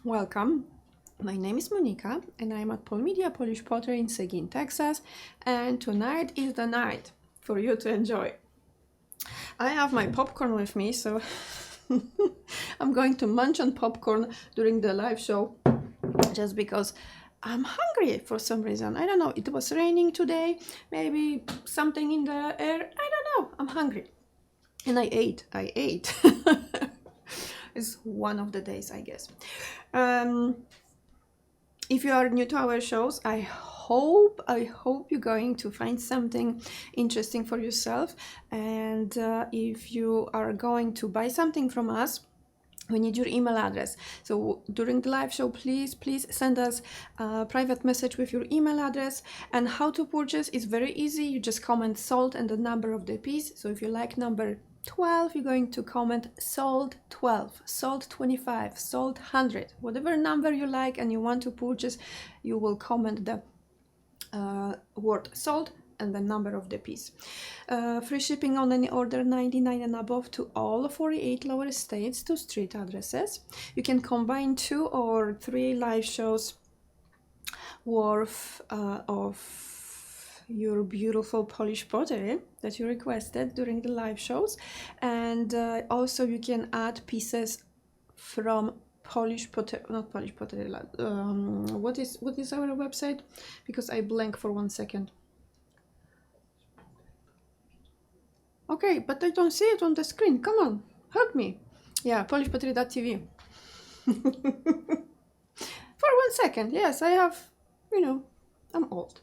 Welcome. My name is Monika and I'm at Polmedia Polish Pottery in Seguin, Texas, and tonight is the night for you to enjoy. I have my popcorn with me, so I'm going to munch on popcorn during the live show just because I'm hungry for some reason. I don't know, it was raining today, maybe something in the air, I don't know, I'm hungry. And I ate. It's one of the days, I guess. If you are new to our shows, I hope you're going to find something interesting for yourself. And if you are going to buy something from us, we need your email address. So during the live show, please send us a private message with your email address. And how to purchase is very easy. You just comment sold and the number of the piece. So if you like number 12, you're going to comment sold 12, sold 25, sold 100, whatever number you like and you want to purchase, you will comment the word sold and the number of the piece. Free shipping on any order 99 and above to all 48 lower states to street addresses. You can combine 2 or 3 live shows worth of your beautiful Polish pottery that you requested during the live shows, and also you can add pieces from Polish pottery, not Polish pottery. What is our website? Because I blank for 1 second. Okay, but I don't see it on the screen. Come on, help me. Yeah, polishpottery.tv. For 1 second, yes, I have, I'm old.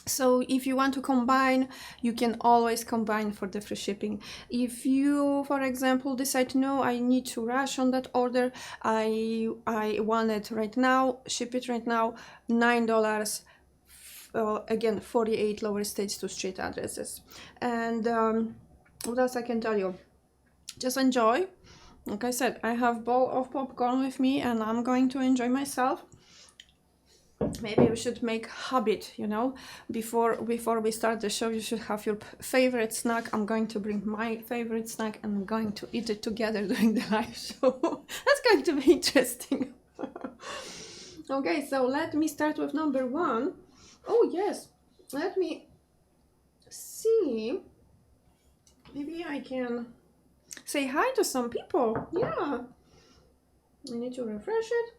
So if you want to combine, you can always combine for the free shipping. If you, for example, decide, no, I need to rush on that order, I want it right now, ship it right now, $9, again, 48 lower states to street addresses. And what else I can tell you? Just enjoy. Like I said, I have a bowl of popcorn with me and I'm going to enjoy myself. Maybe we should make habit, before we start the show, you should have your favorite snack. I'm going to bring my favorite snack and I'm going to eat it together during the live show. That's going to be interesting. Okay, so let me start with number 1. Oh yes, let me see. Maybe I can say hi to some people. Yeah, I need to refresh it.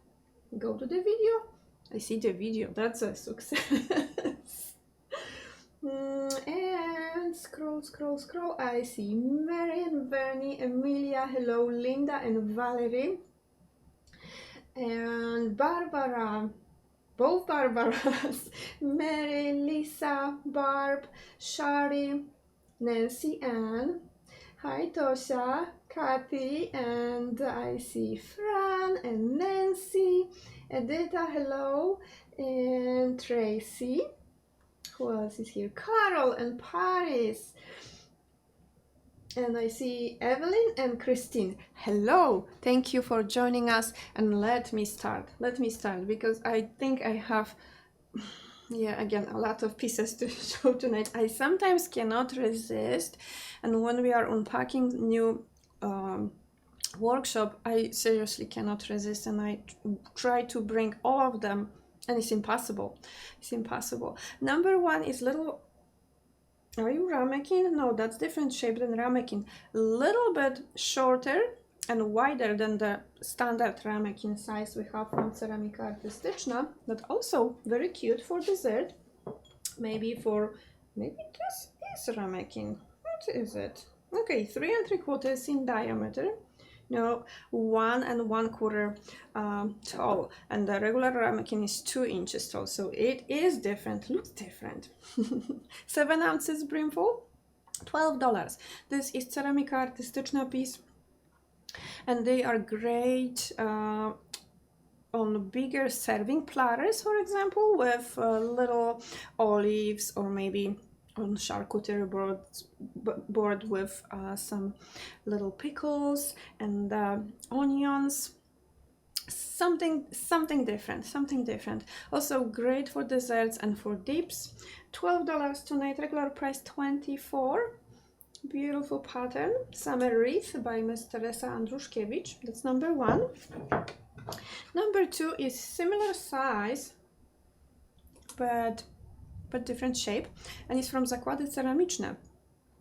Go to the video. I see the video, that's a success. And scroll. I see Marian, Bernie, Emilia, hello, Linda and Valerie. And Barbara, both Barbaras, Mary, Lisa, Barb, Shari, Nancy, Ann. Hi Tosia, Kathy, and I see Fran and Nancy, Edita, hello, and Tracy. Who else is here? Carol and Paris. And I see Evelyn and Christine. Hello, thank you for joining us. And let me start because I think I have, again, a lot of pieces to show tonight. I sometimes cannot resist, and when we are unpacking new workshop, I seriously cannot resist, and I try to bring all of them, and it's impossible. Number 1 is little. Are you ramekin? No, that's different shape than ramekin. Little bit shorter and wider than the standard ramekin size we have from Ceramika Artystyczna, but also very cute for dessert. Maybe this is ramekin. What is it? Okay, 3 3/4 in diameter. No, 1 1/4 tall, and the regular ramekin is 2 inches tall, so it is different, looks different. 7 ounces brimful, $12. This is Ceramika Artystyczna piece, and they are great on bigger serving platters, for example, with little olives, or maybe on charcuterie board with some little pickles and onions. Something different. Also great for desserts and for dips. $12 tonight, regular price $24. Beautiful pattern, Summer Wreath by Miss Teresa Andruszkiewicz. That's number 1. Number 2 is similar size, but different shape, and it's from Zakłady Ceramiczne.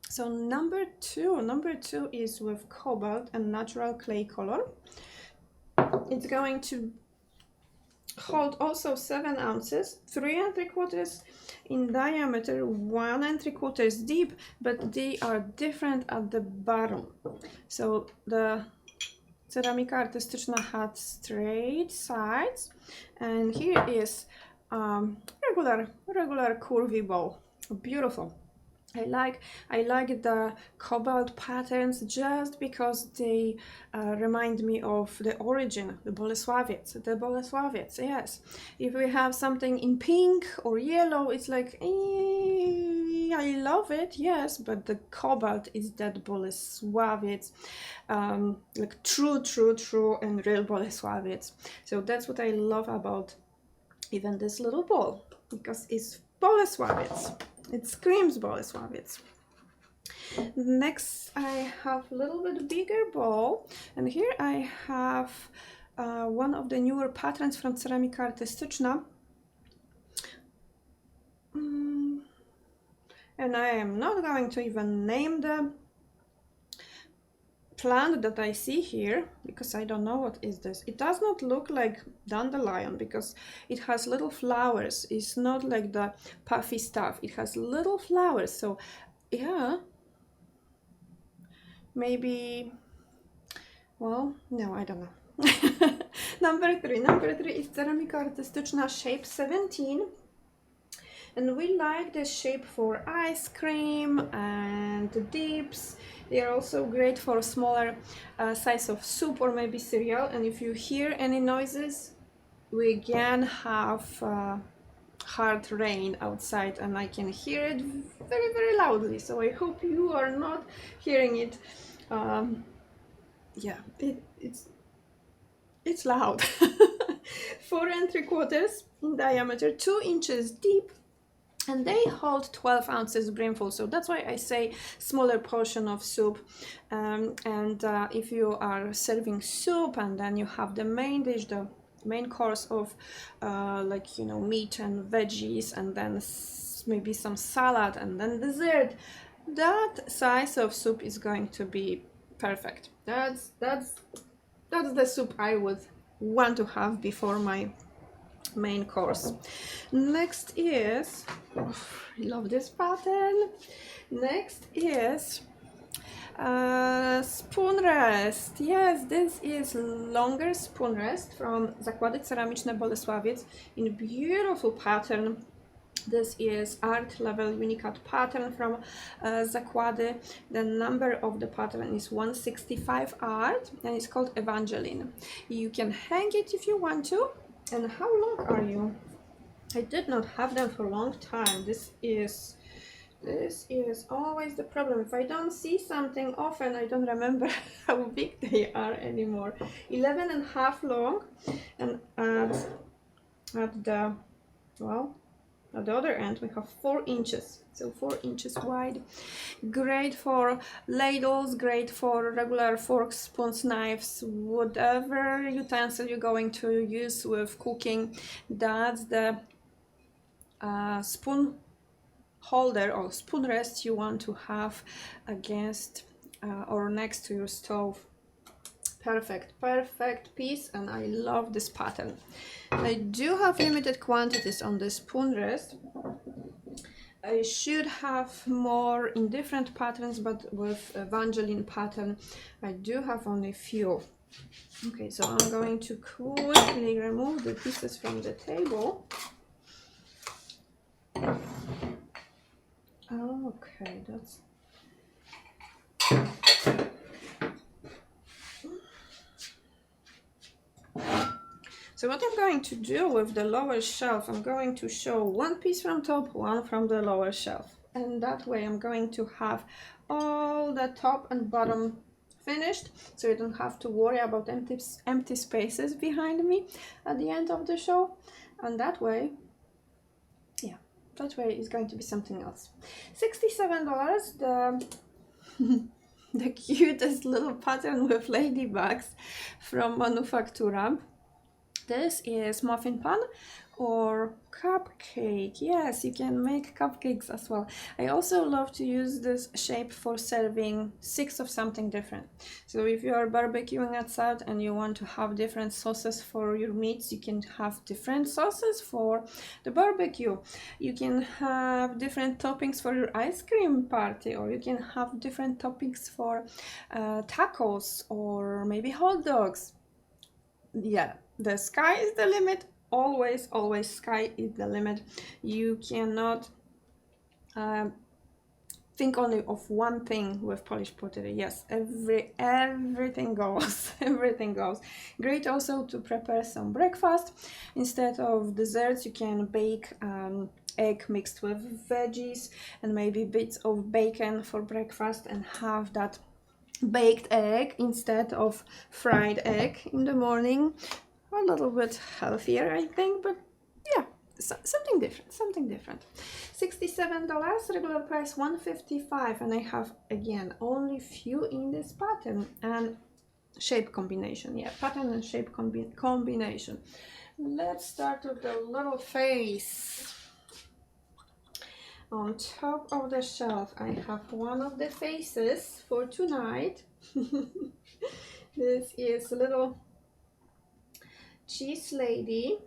So number two is with cobalt and natural clay color. It's going to hold also 7 ounces, 3 3/4 in diameter, 1 3/4 deep, but they are different at the bottom. So the ceramika artystyczna had straight sides, and here is regular curvy bowl. Beautiful. I like the cobalt patterns just because they remind me of the origin, the Bolesławiec, yes. If we have something in pink or yellow, it's like, I love it, yes, but the cobalt is that Bolesławiec, like true and real Bolesławiec. So that's what I love about even this little ball, because it's Bolesławiec. It screams Bolesławiec. Next, I have a little bit bigger ball, and here I have one of the newer patterns from Ceramika Artystyczna. And I am not going to even name the plant that I see here, because I don't know what is this. It does not look like dandelion because it has little flowers. It's not like the puffy stuff. It has little flowers. So yeah, maybe, well, no, I don't know. Number three is Ceramika Artystyczna shape 17. And we like this shape for ice cream and dips. They are also great for smaller size of soup or maybe cereal. And if you hear any noises, we again have hard rain outside, and I can hear it very loudly. So I hope you are not hearing it. Yeah, it's loud. 4 3/4 in diameter, 2 inches deep. And they hold 12 ounces brimful, so that's why I say smaller portion of soup. If you are serving soup and then you have the main dish, the main course of like, you know, meat and veggies, and then maybe some salad and then dessert, that size of soup is going to be perfect. That's the soup I would want to have before my main course. Next is, oh, I love this pattern. Next is spoon rest. Yes, this is longer spoon rest from Zakłady Ceramiczne Bolesławiec in beautiful pattern. This is art level unicat pattern from Zakłady. The number of the pattern is 165 art, and it's called Evangeline. You can hang it if you want to. And how long are you? I did not have them for a long time. This is always the problem. If I don't see something often, I don't remember how big they are anymore. 11.5 long, and at the, well, at the other end we have 4 inches, so 4 inches wide. Great for ladles, great for regular forks, spoons, knives, whatever utensil you're going to use with cooking. That's the spoon holder or spoon rest you want to have against or next to your stove. Perfect piece, and I love this pattern. I do have limited quantities on the spoon rest. I should have more in different patterns, but with Evangeline pattern I do have only few. Okay, so I'm going to quickly remove the pieces from the table. Okay, that's so what I'm going to do with the lower shelf, I'm going to show one piece from top, one from the lower shelf. And that way I'm going to have all the top and bottom finished, so you don't have to worry about empty spaces behind me at the end of the show. And that way, yeah, that way is going to be something else. $67, the cutest little pattern with ladybugs from Manufactura. This is muffin pan or cupcake. Yes, you can make cupcakes as well. I also love to use this shape for serving 6 of something different. So if you are barbecuing outside and you want to have different sauces for your meats, you can have different sauces for the barbecue. You can have different toppings for your ice cream party, or you can have different toppings for tacos or maybe hot dogs. Yeah, the sky is the limit. Always, always, sky is the limit. You cannot think only of one thing with Polish pottery. Yes, everything goes. Everything goes. Great also to prepare some breakfast. Instead of desserts, you can bake egg mixed with veggies and maybe bits of bacon for breakfast, and have that baked egg instead of fried egg in the morning. A little bit healthier, I think, but yeah, something different, something different. $67, regular price $155, and I have again only few in this pattern and shape combination. Yeah, pattern and shape combination. Let's start with the little face. On top of the shelf, I have one of the faces for tonight. This is a little cheese lady.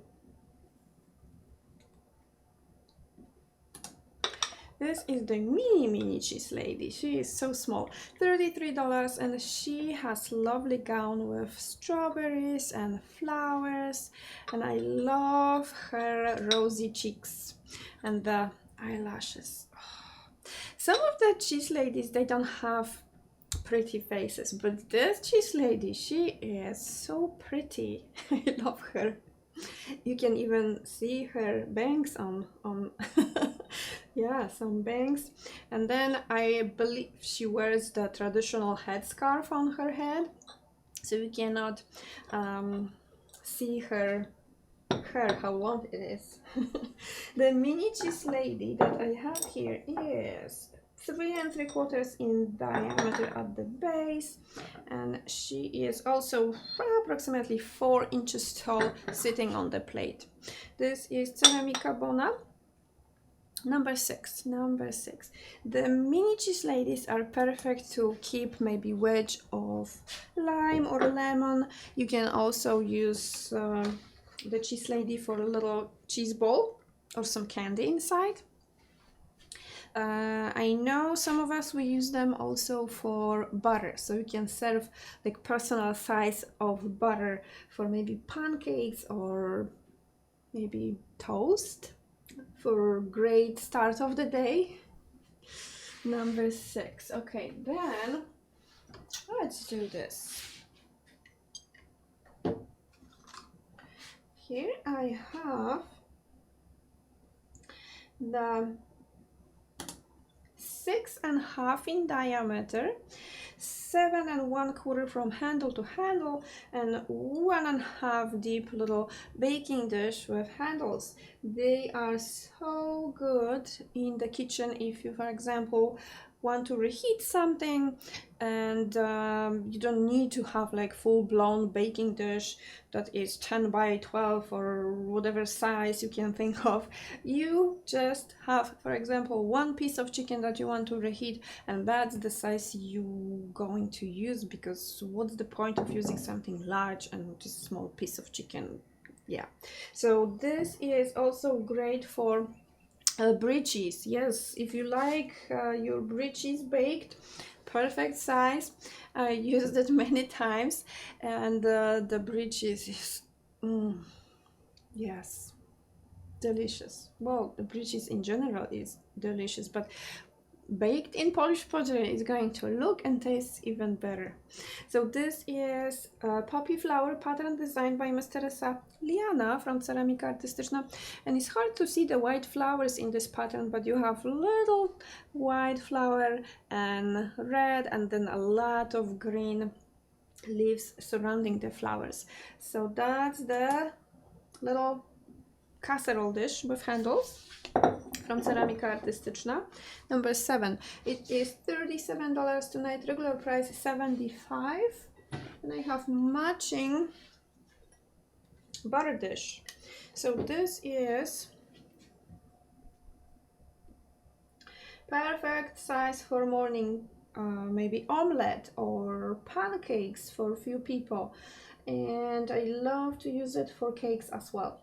This is the mini cheese lady. She is so small, $33, and she has lovely gown with strawberries and flowers, and I love her rosy cheeks and the eyelashes. Some of the cheese ladies, they don't have pretty faces, but this cheese lady, she is so pretty. I love her. You can even see her bangs on yeah, some bangs. And then I believe she wears the traditional headscarf on her head, so you cannot see her hair, how long it is. The mini cheese lady that I have here is 3 3/4 in diameter at the base, and she is also approximately 4 inches tall, sitting on the plate. This is Ceramica Bona. Number six. The mini cheese ladies are perfect to keep maybe wedge of lime or lemon. You can also use the cheese lady for a little cheese ball or some candy inside. I know some of us, we use them also for butter, so you can serve like personal size of butter for maybe pancakes or maybe toast for a great start of the day. Number 6. Okay, then let's do this. Here I have the 6.5 in diameter, 7 1/4 from handle to handle, and 1.5 deep little baking dish with handles. They are so good in the kitchen if you, for example, want to reheat something and you don't need to have like full-blown baking dish that is 10 by 12 or whatever size you can think of. You just have, for example, one piece of chicken that you want to reheat, and that's the size you're going to use, because what's the point of using something large and just small piece of chicken? Yeah, so this is also great for brie cheese. Yes, if you like your brie cheese baked, perfect size. I used it many times, and the brie cheese is yes, delicious. Well, the brie cheese in general is delicious, but baked in Polish pottery is going to look and taste even better. So this is a poppy flower pattern designed by Mistressa Liana from Ceramika Artystyczna, and it's hard to see the white flowers in this pattern, but you have little white flower and red, and then a lot of green leaves surrounding the flowers. So that's the little casserole dish with handles. from Ceramika Artystyczna. Number 7, it is $37 tonight, regular price is $75. And I have matching butter dish. So this is perfect size for morning, maybe omelette or pancakes for a few people. And I love to use it for cakes as well.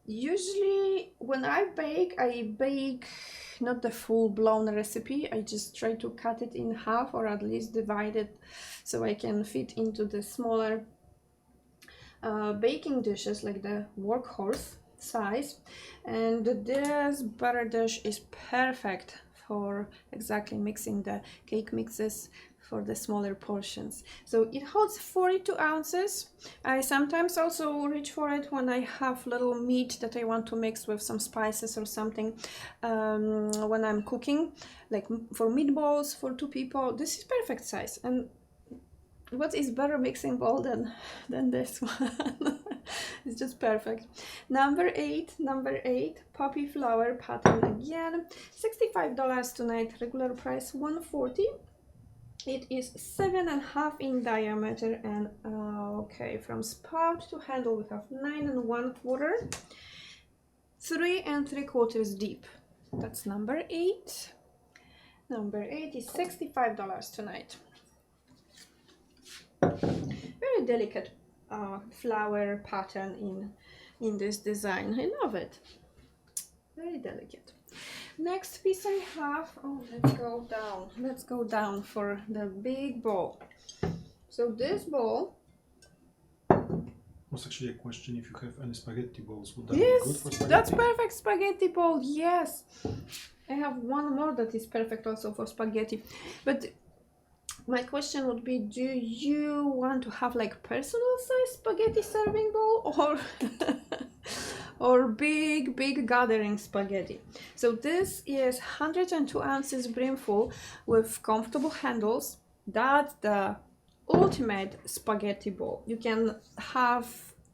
Usually when I bake not the full-blown recipe. I just try to cut it in half, or at least divide it so I can fit into the smaller baking dishes, like the workhorse size. And this butter dish is perfect for exactly mixing the cake mixes for the smaller portions. So it holds 42 ounces. I sometimes also reach for it when I have little meat that I want to mix with some spices or something when I'm cooking, like for meatballs for 2 people. This is perfect size. And what is better mixing bowl than this one? It's just perfect. Number 8, poppy flower pattern again, $65 tonight, regular price $140. It is 7.5 in diameter, and okay, from spout to handle we have 9 1/4, 3 3/4 deep. That's number 8. Number 8 is $65 tonight. Very delicate flower pattern in this design. I love it. Very delicate. Next piece I have, let's go down for the big bowl. So this bowl was actually a question if you have any spaghetti bowls. Would that be good for spaghetti? That's perfect spaghetti bowl, yes. I have one more that is perfect also for spaghetti. But my question would be, do you want to have like personal size spaghetti serving bowl, or or big gathering spaghetti? So this is 102 ounces brimful with comfortable handles. That's the ultimate spaghetti bowl. You can have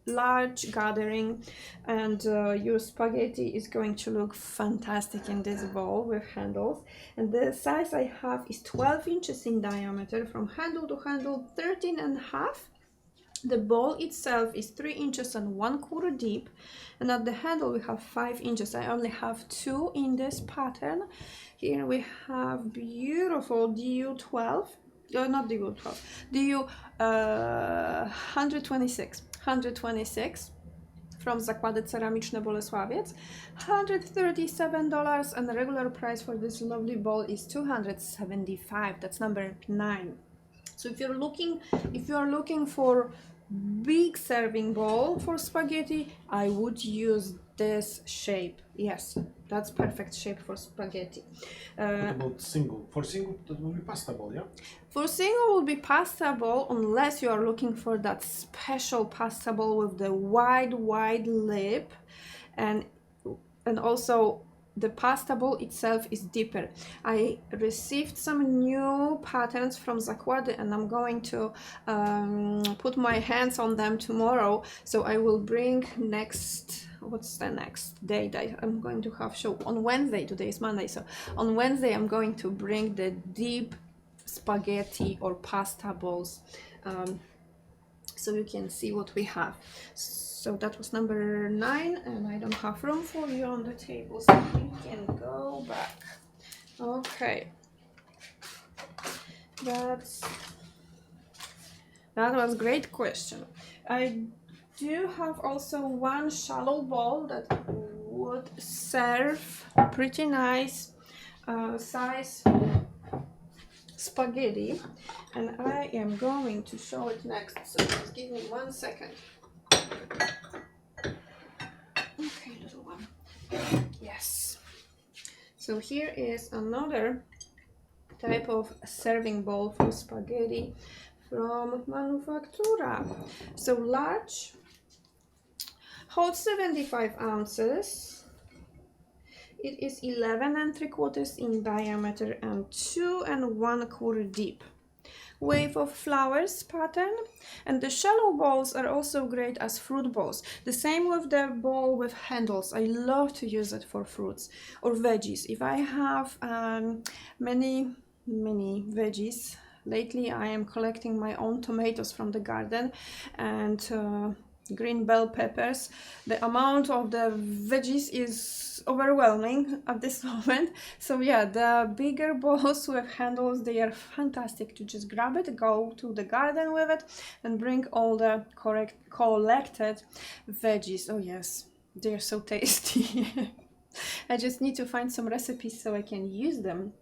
large gathering, and your spaghetti is going to look fantastic in this bowl with handles. And the size I have is 12 inches in diameter, from handle to handle 13.5. The bowl itself is 3 inches and 1/4 deep, and at the handle we have 5 inches. I only have 2 in this pattern. Here we have beautiful DU12, not DU12, DU 126 from Zakłady Ceramiczne Bolesławiec, $137, and the regular price for this lovely bowl is $275. That's number 9. So if you are looking for big serving bowl for spaghetti, I would use this shape. Yes, that's perfect shape for spaghetti. What about single? For single, that will be pasta bowl, yeah? For single will be pasta bowl, unless you are looking for that special pasta bowl with the wide lip, and also the pasta bowl itself is deeper. I received some new patterns from Zakłady, and I'm going to put my hands on them tomorrow. So I will bring what's the next day that I'm going to have show? On Wednesday. Today is Monday, so on Wednesday I'm going to bring the deep spaghetti or pasta bowls, so you can see what we have. So that was number 9, and I don't have room for you on the table, so you can go back. Okay, that was a great question. I do have also one shallow bowl that would serve pretty nice size spaghetti, and I am going to show it next, so just give me 1 second. Okay, little one. Yes. So here is another type of serving bowl for spaghetti from Manufaktura. So large, holds 75 ounces. It is 11 3/4 in diameter and 2 1/4 deep. wave of flowers pattern. And the shallow balls are also great as fruit balls. The same with the ball with handles. I love to use it for fruits or veggies. If I have many veggies, lately I am collecting my own tomatoes from the garden and green bell peppers. The amount of the veggies is overwhelming at this moment. So yeah, the bigger balls with handles, they are fantastic to just grab it, go to the garden with it, and bring all the collected veggies. Oh yes, they're so tasty. I just need to find some recipes so I can use them,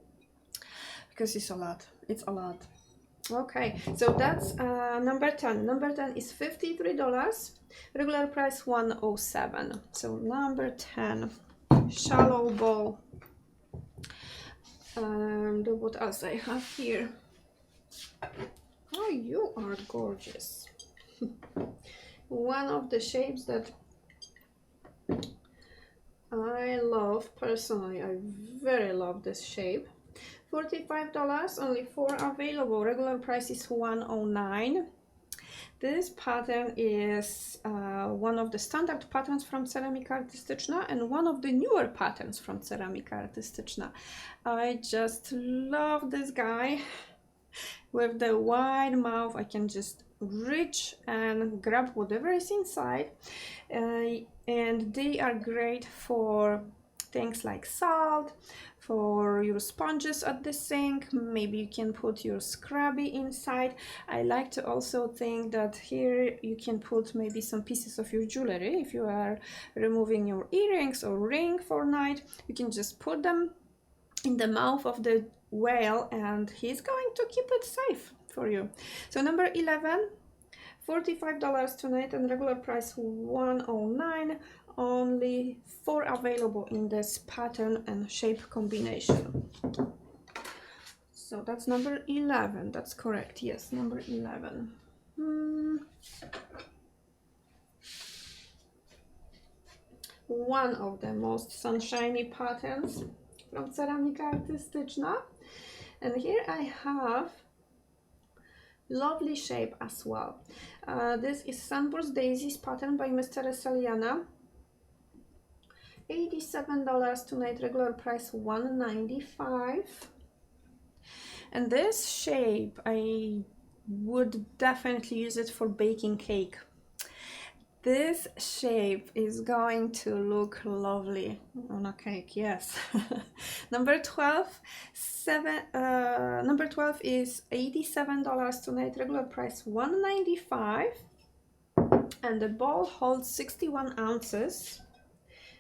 because it's a lot. It's a lot. Okay, so that's number 10. Number 10 is $53. Regular price $107. So number 10, shallow ball. And what else I have here? Oh, you are gorgeous. One of the shapes that I love personally. I very love this shape. $45, only 4 available. Regular price is $109. This pattern is one of the standard patterns from Ceramika Artystyczna and one of the newer patterns from Ceramika Artystyczna. I just love this guy. With the wide mouth, I can just reach and grab whatever is inside. And they are great for things like salt, for your sponges at the sink. Maybe you can put your scrubby inside. I like to also think that here you can put maybe some pieces of your jewelry. If you are removing your earrings or ring for night, you can just put them in the mouth of the whale and he's going to keep it safe for you. So number 11, $45 tonight and regular price $109. Only 4 available in this pattern and shape combination. So that's number 11. That's correct. Yes, number 11. One of the most sunshiny patterns from Ceramika Artystyczna. And here I have lovely shape as well. This is Sunburst Daisies pattern by Mr. Saliana. $87 tonight, regular price $195. And this shape, I would definitely use it for baking cake. This shape is going to look lovely on a cake, yes. Number 12, number 12 is $87 tonight, regular price $195. And the ball holds 61 ounces.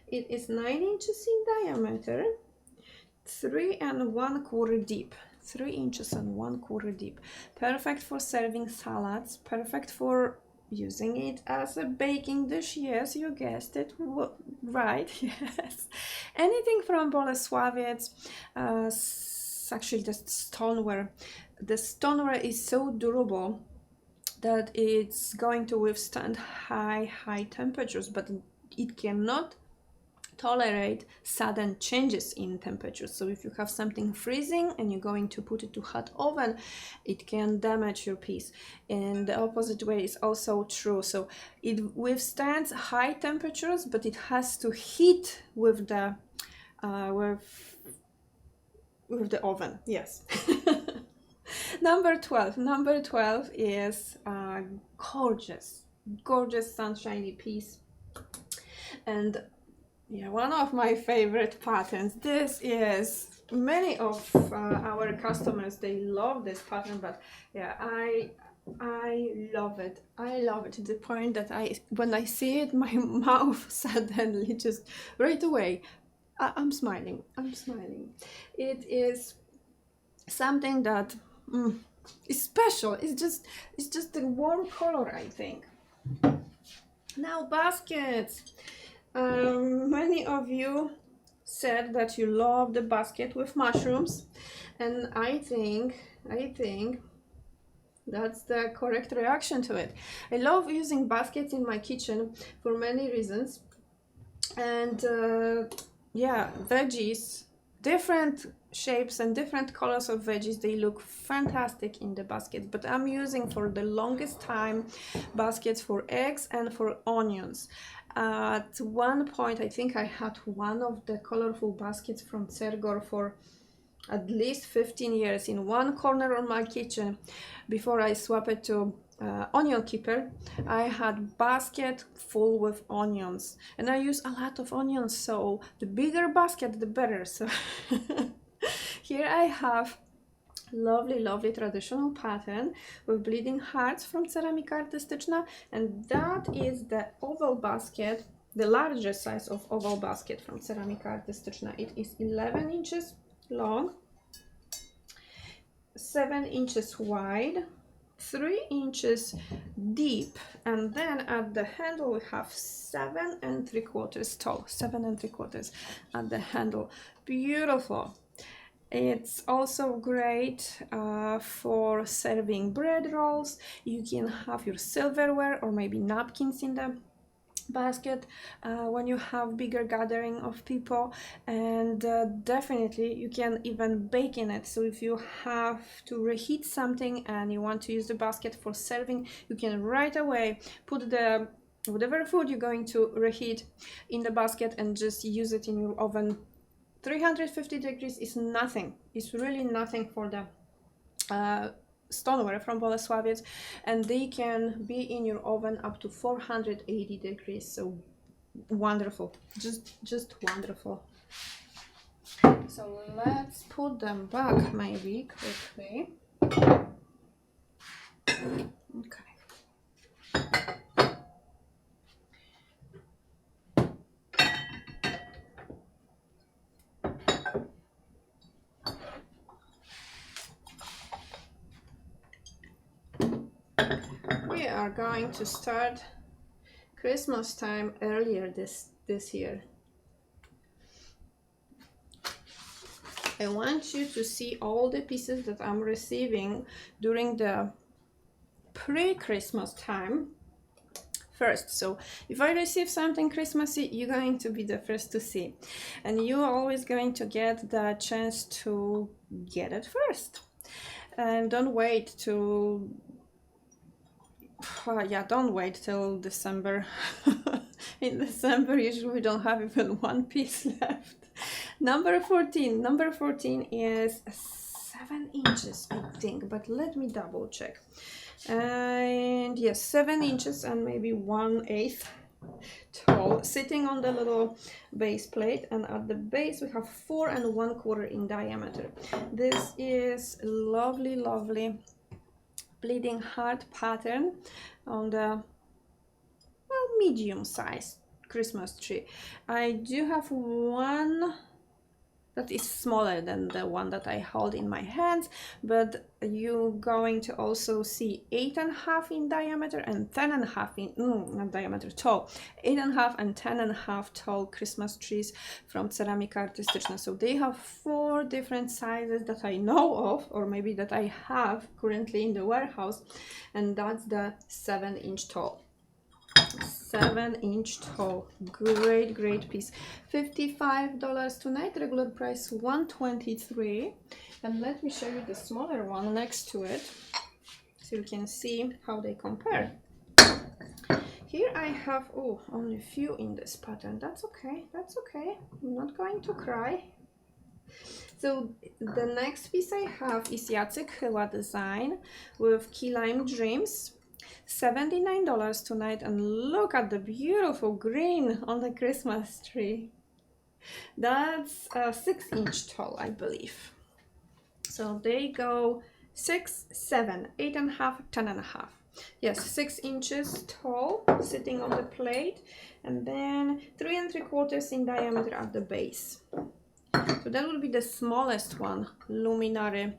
It is 9 inches in diameter, 3 1/4 deep. 3 inches and 1/4 deep. Perfect for serving salads, perfect for using it as a baking dish. Yes, you guessed it right. Yes, anything from Bolesławiec. Actually, the stoneware is so durable that it's going to withstand high temperatures, but it cannot tolerate sudden changes in temperature. So if you have something freezing and you're going to put it to hot oven, it can damage your piece. And the opposite way is also true. So it withstands high temperatures, but it has to heat with the oven. Yes. Number 12 is a gorgeous sunshiny piece. And yeah, one of my favorite patterns. This is, many of our customers, they love this pattern, but yeah, I love it. I love it to the point that when I see it, my mouth suddenly just right away, I'm smiling. It is something that is special. It's just a warm color, I think. Now baskets. Many of you said that you love the basket with mushrooms, and I think that's the correct reaction to it. I love using baskets in my kitchen for many reasons, and yeah, veggies different shapes and different colors of veggies. They look fantastic in the baskets, but I'm using for the longest time baskets for eggs and for onions. At one point, I think I had one of the colorful baskets from Cergor for at least 15 years in one corner of my kitchen before I swapped it to onion keeper. I had basket full with onions, and I use a lot of onions, so the bigger basket the better. So here I have lovely traditional pattern with bleeding hearts from Ceramika Artystyczna, and that is the oval basket, the largest size of oval basket from Ceramika Artystyczna. It is 11 inches long, 7 inches wide, 3 inches deep, and then at the handle we have 7 3/4 tall, 7 3/4 at the handle. Beautiful. It's also great for serving bread rolls. You can have your silverware or maybe napkins in the basket when you have bigger gathering of people, and definitely you can even bake in it. So if you have to reheat something and you want to use the basket for serving, you can right away put the whatever food you're going to reheat in the basket and just use it in your oven. 350 degrees is nothing. It's really nothing for the stoneware from Bolesławiec, and they can be in your oven up to 480 degrees. So wonderful, just wonderful. So let's put them back maybe quickly. Okay. We are going to start Christmas time earlier this year. I want you to see all the pieces that I'm receiving during the pre-Christmas time first. So if I receive something Christmassy, you're going to be the first to see, and you're always going to get the chance to get it first. And don't wait to don't wait till December. In December usually we don't have even one piece left. Number 14 is 7 inches, I think, but let me double check. And yes, 7 inches and maybe 1/8 tall, sitting on the little base plate, and at the base we have 4 1/4 in diameter. This is lovely bleeding heart pattern on the medium size Christmas tree. I do have one that is smaller than the one that I hold in my hands, but you're going to also see 8.5 in diameter and 10.5 in not diameter, tall, 8.5 and 10.5 tall Christmas trees from Ceramika Artystyczna. So they have 4 different sizes that I know of, or maybe that I have currently in the warehouse, and that's the 7-inch tall. 7-inch tall, great piece. $55 tonight, regular price $123. And let me show you the smaller one next to it so you can see how they compare. Here I have only a few in this pattern. That's okay, I'm not going to cry. So the next piece I have is Jacek Chyła design with Key Lime Dreams. $79 tonight, and look at the beautiful green on the Christmas tree. That's a 6-inch tall, I believe. So they go 6, 7, 8.5, 10.5. Yes, 6 inches tall, sitting on the plate, and then 3 3/4 in diameter at the base. So that will be the smallest one, luminary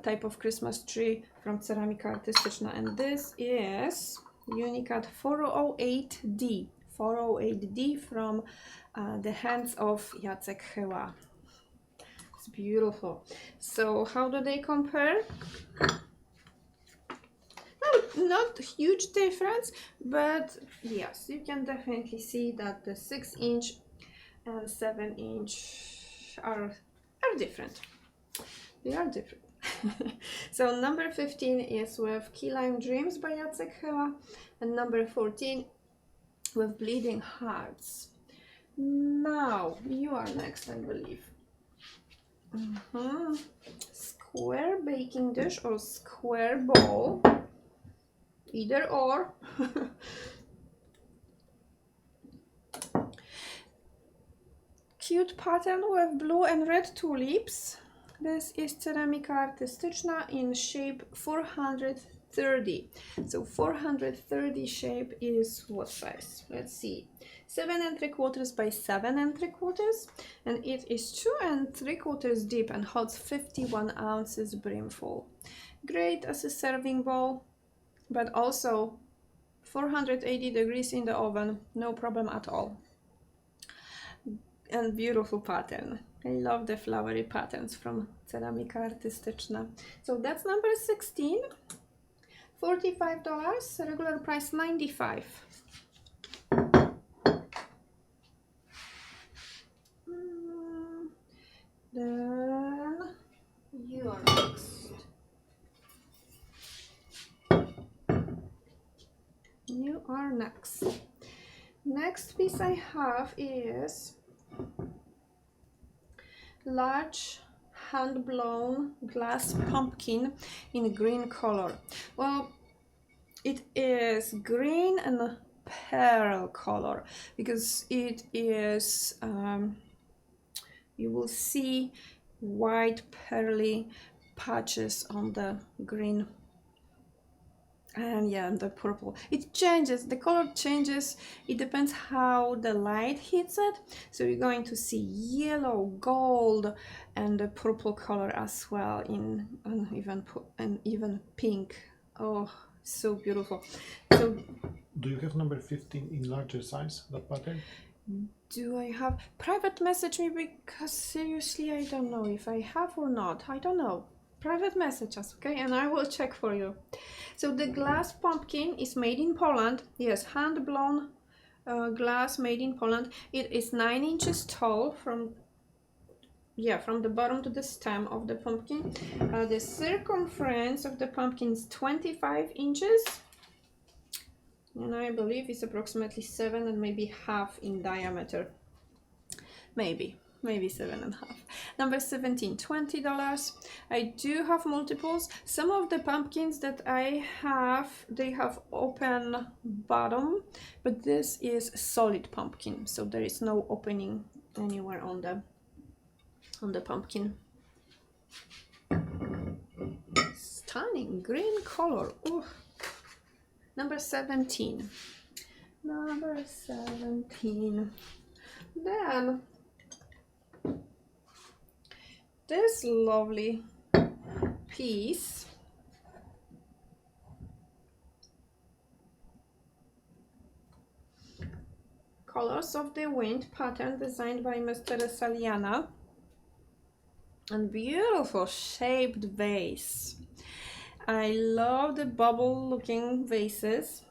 type of Christmas tree from Ceramika Artystyczna, and this is Unicat 408D. 408D from the hands of Jacek Chyła. It's beautiful. So how do they compare? Well, not huge difference, but yes, you can definitely see that the 6-inch and 7-inch are are different. They are different. So number 15 is with Key Lime Dreams by Jacek Chyła, and number 14 with Bleeding Hearts. Now you are next, I believe. Square baking dish or square bowl, either or. Cute pattern with blue and red tulips. This is ceramika artystyczna in shape 430. So 430 shape is what size? Let's see. 7¾ by 7¾ and it is 2¾ deep and holds 51 ounces brimful. Great as a serving bowl, but also 480 degrees in the oven, no problem at all. And beautiful pattern. I love the flowery patterns from ceramika artystyczna. So that's number 16. $45, regular price $95. Then you are next. You are next. Next piece I have is large hand-blown glass pumpkin in green color. Well, it is green and pearl color because it is you will see white pearly patches on the green and yeah, and the purple. It changes, the color changes, it depends how the light hits it. So you're going to see yellow, gold, and the purple color as well, in even pink. Oh, so beautiful. So Do you have number 15 in larger size, that pattern? do I have? Private message me, because seriously I don't know if I have or not. I don't know. Private message us, okay, and I will check for you. So the glass pumpkin is made in Poland. Yes, hand blown glass made in Poland. It is 9 inches tall from the bottom to the stem of the pumpkin. The circumference of the pumpkin is 25 inches. And I believe it's approximately 7 and maybe half in diameter. Maybe 7.5. Number 17, $20. I do have multiples. Some of the pumpkins that I have, they have open bottom, but this is solid pumpkin, so there is no opening anywhere on the pumpkin. Stunning green color. Ooh. Number 17. Number 17. Then this lovely piece Colors of the Wind pattern designed by Miss Teresa Liana, and beautiful shaped vase. I love the bubble looking vases.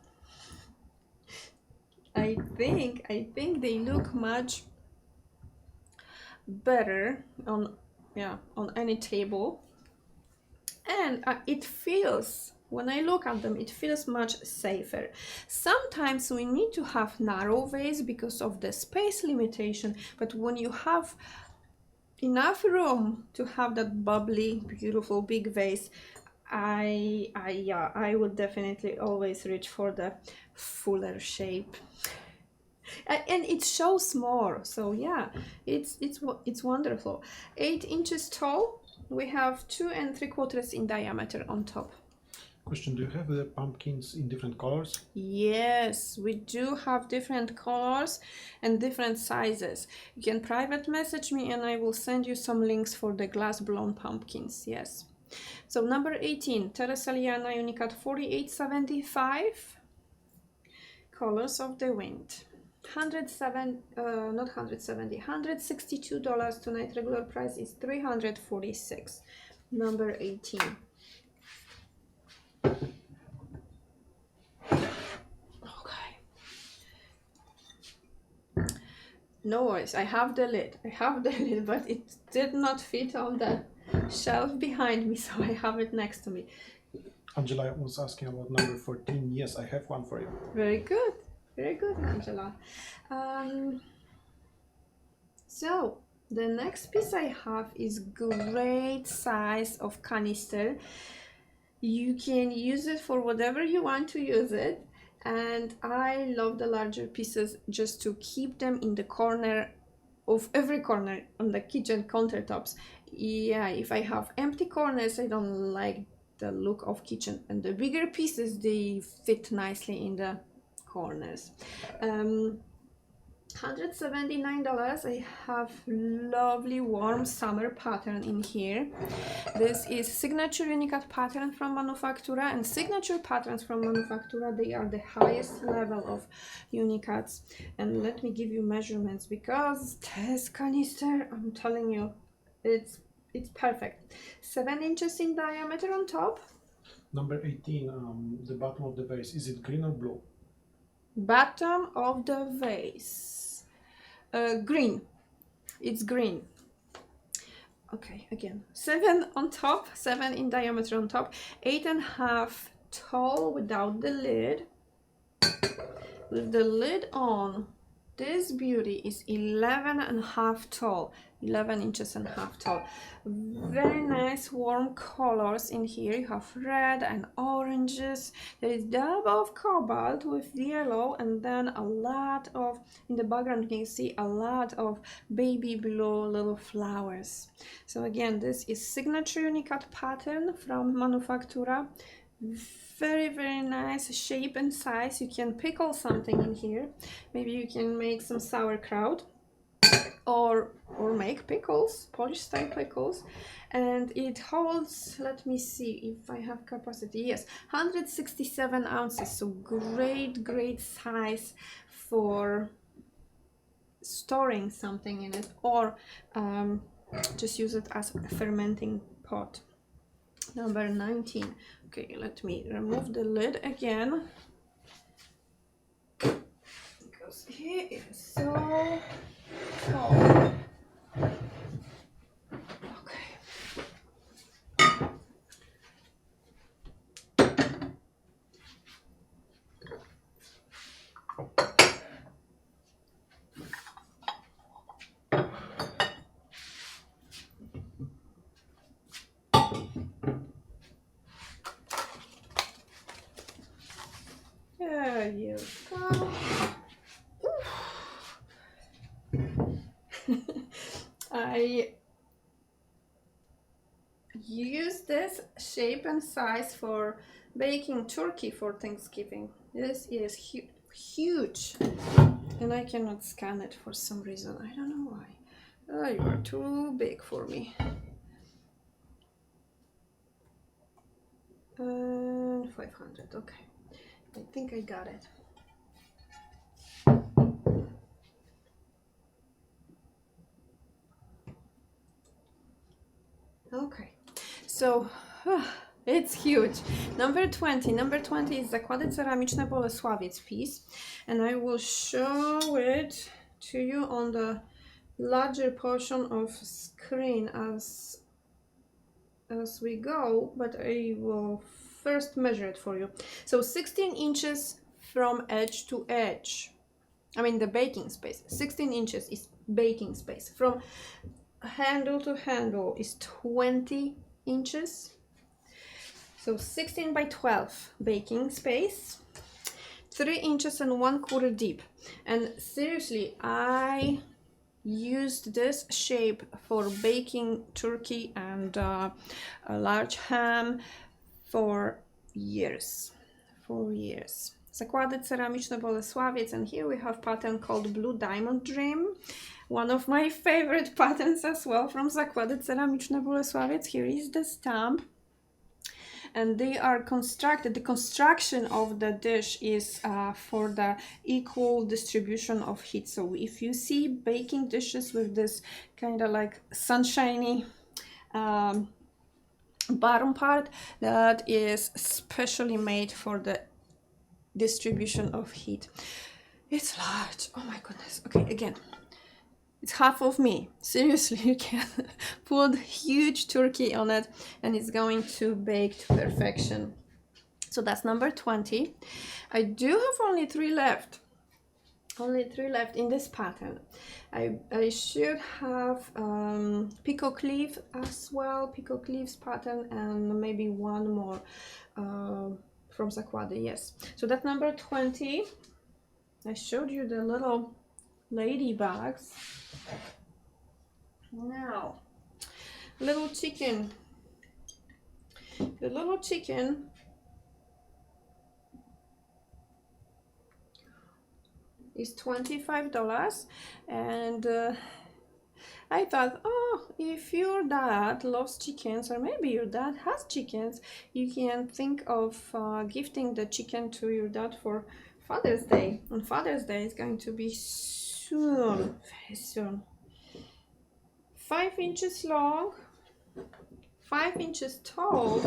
I think they look much better on any table, and it feels, when I look at them, it feels much safer. Sometimes we need to have narrow vase because of the space limitation, but when you have enough room to have that bubbly, beautiful big vase, I would definitely always reach for the fuller shape. And it shows more, so yeah, it's wonderful. 8 inches tall. We have 2¾ in diameter on top. Question, do you have the pumpkins in different colors? Yes, we do have different colors and different sizes. You can private message me and I will send you some links for the glass blown pumpkins. Yes. So number 18, Teresa Liana Unicat 4875. Colors of the Wind. $162 tonight. Regular price is $346. Number 18. Okay. No worries, I have the lid. I have the lid, but it did not fit on the shelf behind me, so I have it next to me. Angela was asking about number 14. Yes, I have one for you. Very good. Very good, Angela. Um, so the next piece I have is great size of canister. You can use it for whatever you want to use it, and I love the larger pieces just to keep them in the corner of every corner on the kitchen countertops. Yeah, if I have empty corners, I don't like the look of kitchen, and the bigger pieces, they fit nicely in the corners. $179. I have lovely warm summer pattern in here. This is signature unicat pattern from Manufactura, and signature patterns from Manufactura, they are the highest level of unicats. And let me give you measurements, because this canister, I'm telling you, it's perfect. 7 inches in diameter on top. Number 18, the bottom of the vase. Is it green or blue? Bottom of the vase. Green. It's green. Okay, again, 7 on top, 7 in diameter on top, 8.5 tall without the lid. With the lid on, this beauty is 11.5 tall, 11 inches and half tall. Very nice warm colors in here. You have red and oranges. There is dab of cobalt with yellow, and then a lot of, in the background you can see a lot of baby blue little flowers. So again, this is signature unicat pattern from Manufactura. Very nice shape and size. You can pickle something in here. Maybe you can make some sauerkraut, or make pickles, Polish style pickles. And it holds, let me see if I have capacity, yes, 167 ounces. So great size for storing something in it, or just use it as a fermenting pot. Number 19. Okay, let me remove the lid again, because he is so tall. Okay. There you go. I use this shape and size for baking turkey for Thanksgiving. This is huge, and I cannot scan it for some reason. I don't know why. Oh, you are too big for me. And 500. Okay, I think I got it. Okay, so it's huge. Number 20. Number 20 is Zakłady Ceramiczne Bolesławiec piece, and I will show it to you on the larger portion of screen as we go, but I will first measure it for you. So 16 inches from edge to edge. I mean the baking space. 16 inches is baking space. From handle to handle is 20 inches. So 16 by 12 baking space. 3 inches and 1/4 deep. And seriously, I used this shape for baking turkey and a large ham for years. 4 years. Zakłady Ceramiczne Bolesławiec, and here we have pattern called Blue Diamond Dream. One of my favorite patterns as well from Zakłady Ceramiczne Bolesławiec. Here is the stamp. And they are constructed, the construction of the dish is for the equal distribution of heat. So if you see baking dishes with this kind of like sunshiny bottom part, that is specially made for the distribution of heat. It's large. Oh my goodness. Okay, again, It's half of me. Seriously, you can put huge turkey on it and it's going to bake to perfection. So that's number 20. I do have only 3 left. Only 3 left in this pattern. I should have peacock leaf as well, peacock leaves pattern, and maybe one more from Zakwady, yes. So that's number 20. I showed you the little ladybugs. Now, little chicken. The little chicken is $25, and I thought, oh, if your dad loves chickens, or maybe your dad has chickens, you can think of gifting the chicken to your dad for Father's Day. And Father's Day is going to be soon, very soon. 5 inches long, 5 inches tall,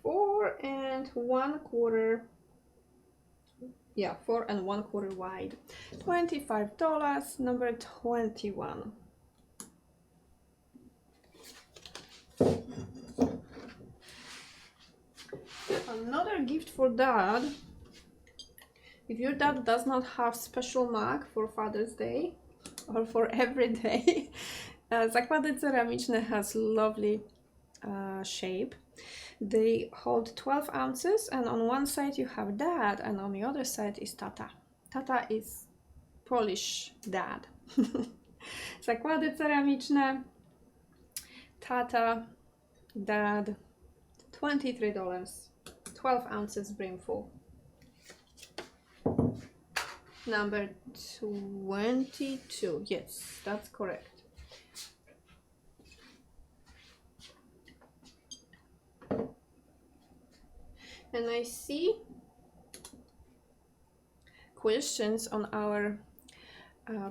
4 1/4. Yeah, 4 1/4 wide. $25, number 21. Another gift for dad. If your dad does not have special mug for Father's Day or for every day, zakłady ceramiczne has lovely shape. They hold 12 ounces, and on one side you have dad, and on the other side is tata. Tata is Polish dad. Zakłady ceramiczne, tata, dad, $23. 12 ounces brimful. Number 22. Yes, that's correct. And I see questions on our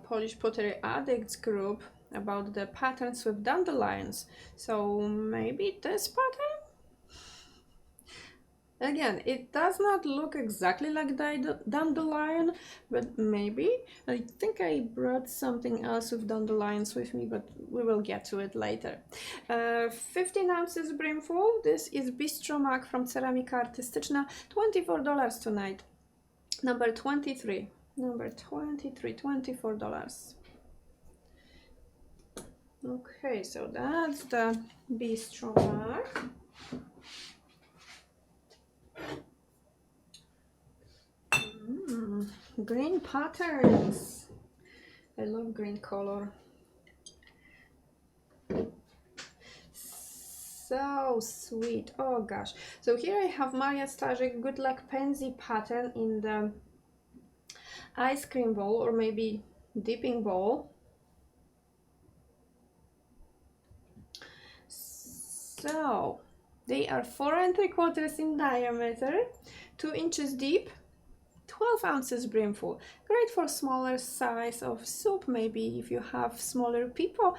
Polish Pottery Addicts group about the patterns with dandelions. So maybe this pattern? Again, it does not look exactly like dandelion, but maybe. I think I brought something else with dandelions with me, but we will get to it later. 15 ounces brimful. This is Bistro Mag from Ceramika Artystyczna. $24 tonight. Number 23. Number 23, $24. Okay, so that's the Bistro Mag. Green patterns. I love green color. So sweet. Oh gosh. So here I have Maria Starzyk Good Luck Pansy pattern in the ice cream bowl, or maybe dipping bowl. So they are 4 3/4 in diameter, 2 inches deep, 12 ounces brimful. Great for smaller size of soup, maybe if you have smaller people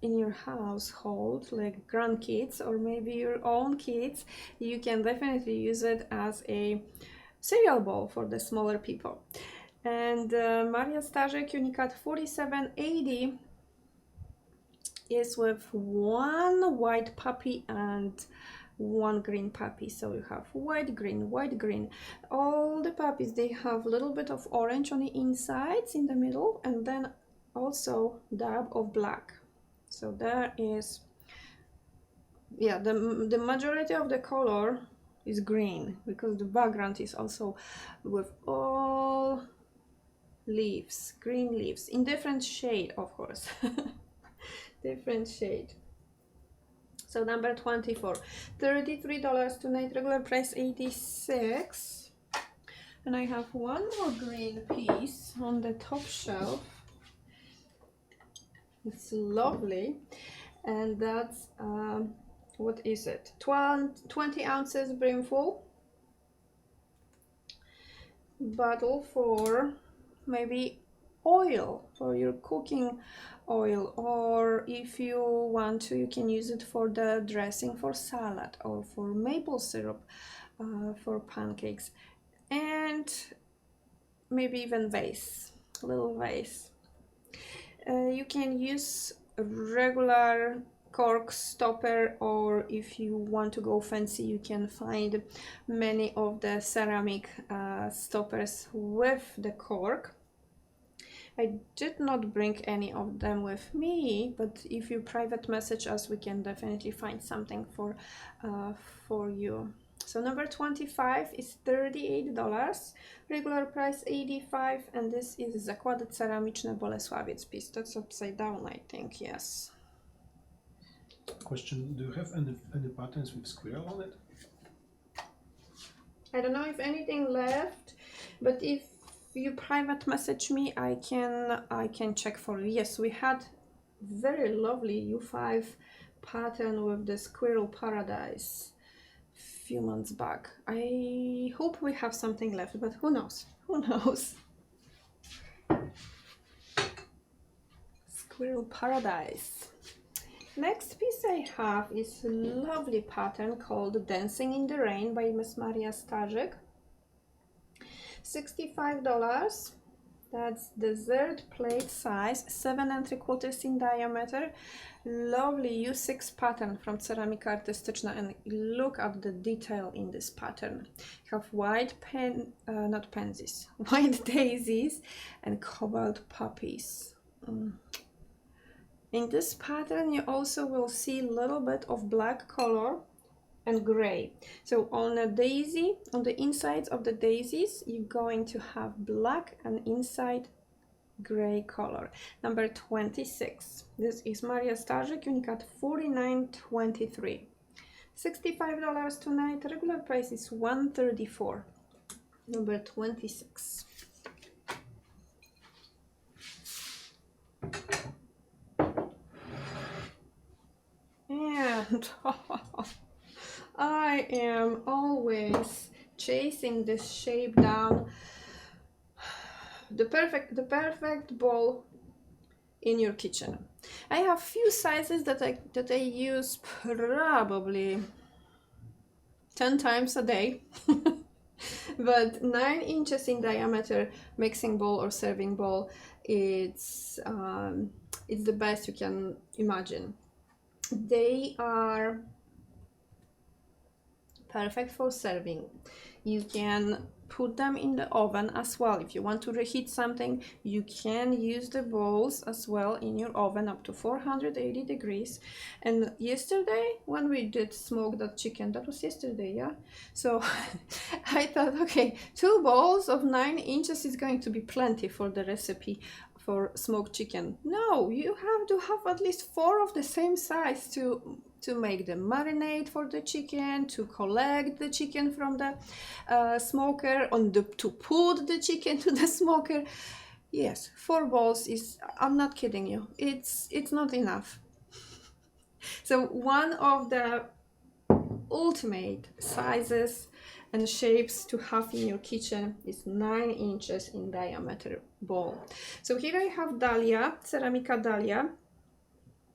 in your household, like grandkids or maybe your own kids. You can definitely use it as a cereal bowl for the smaller people. And Maria Starzyk Unicat 4780 is with 1 white puppy and 1 green puppy. So you have white, green, white, green. All the puppies, they have a little bit of orange on the insides in the middle, and then also dab of black. So there is, yeah, the majority of the color is green, because the background is also with all leaves, green leaves, in different shade, of course. Different shade. So number 24, $33 tonight, regular price 86. And I have one more green piece on the top shelf. It's lovely, and that's what is it, 20 ounces brimful, bottle for maybe oil, for your cooking oil, or if you want to, you can use it for the dressing for salad or for maple syrup for pancakes. And maybe even vase, little vase. You can use a regular cork stopper, or if you want to go fancy, you can find many of the ceramic stoppers with the cork. I did not bring any of them with me, but if you private message us, we can definitely find something for you. So number 25 is $38, regular price 85, and this is Zakłady Ceramiczne Bolesławiec piece. That's upside down, I think, yes. Question, do you have any patterns with squirrel on it? I don't know if anything left, but if you private message me, I can check for you. Yes, we had very lovely U5 pattern with the squirrel paradise few months back. I hope we have something left, but who knows? Who knows? Squirrel paradise. Next piece I have is a lovely pattern called Dancing in the Rain by Miss Maria Starzyk. $65. That's dessert plate size, 7 3/4 in diameter. Lovely U6 pattern from Ceramika Artystyczna, and look at the detail in this pattern. You have white not pansies, white daisies and cobalt poppies. In this pattern you also will see a little bit of black color and gray. So on a daisy, on the insides of the daisies, you're going to have black and inside gray color. Number 26. This is Maria Starzyk, Unicat 4923. $65 tonight. Regular price is $134. Number 26. And I am always chasing this shape down. The perfect bowl in your kitchen. I have few sizes that I use probably 10 times a day. But 9 inches in diameter mixing bowl or serving bowl, it's the best you can imagine. They are perfect for serving. You can put them in the oven as well. If you want to reheat something, you can use the bowls as well in your oven up to 480 degrees. And yesterday when we did smoke that chicken, that was yesterday, yeah? So I thought, okay, 2 bowls of 9 inches is going to be plenty for the recipe for smoked chicken. No, you have to have at least 4 of the same size to make the marinade for the chicken, to collect the chicken from the smoker, to put the chicken to the smoker. Yes, 4 bowls is, I'm not kidding you, it's not enough. So one of the ultimate sizes and shapes to have in your kitchen is 9 inches in diameter bowl. So here I have Dahlia, Ceramika Dahlia.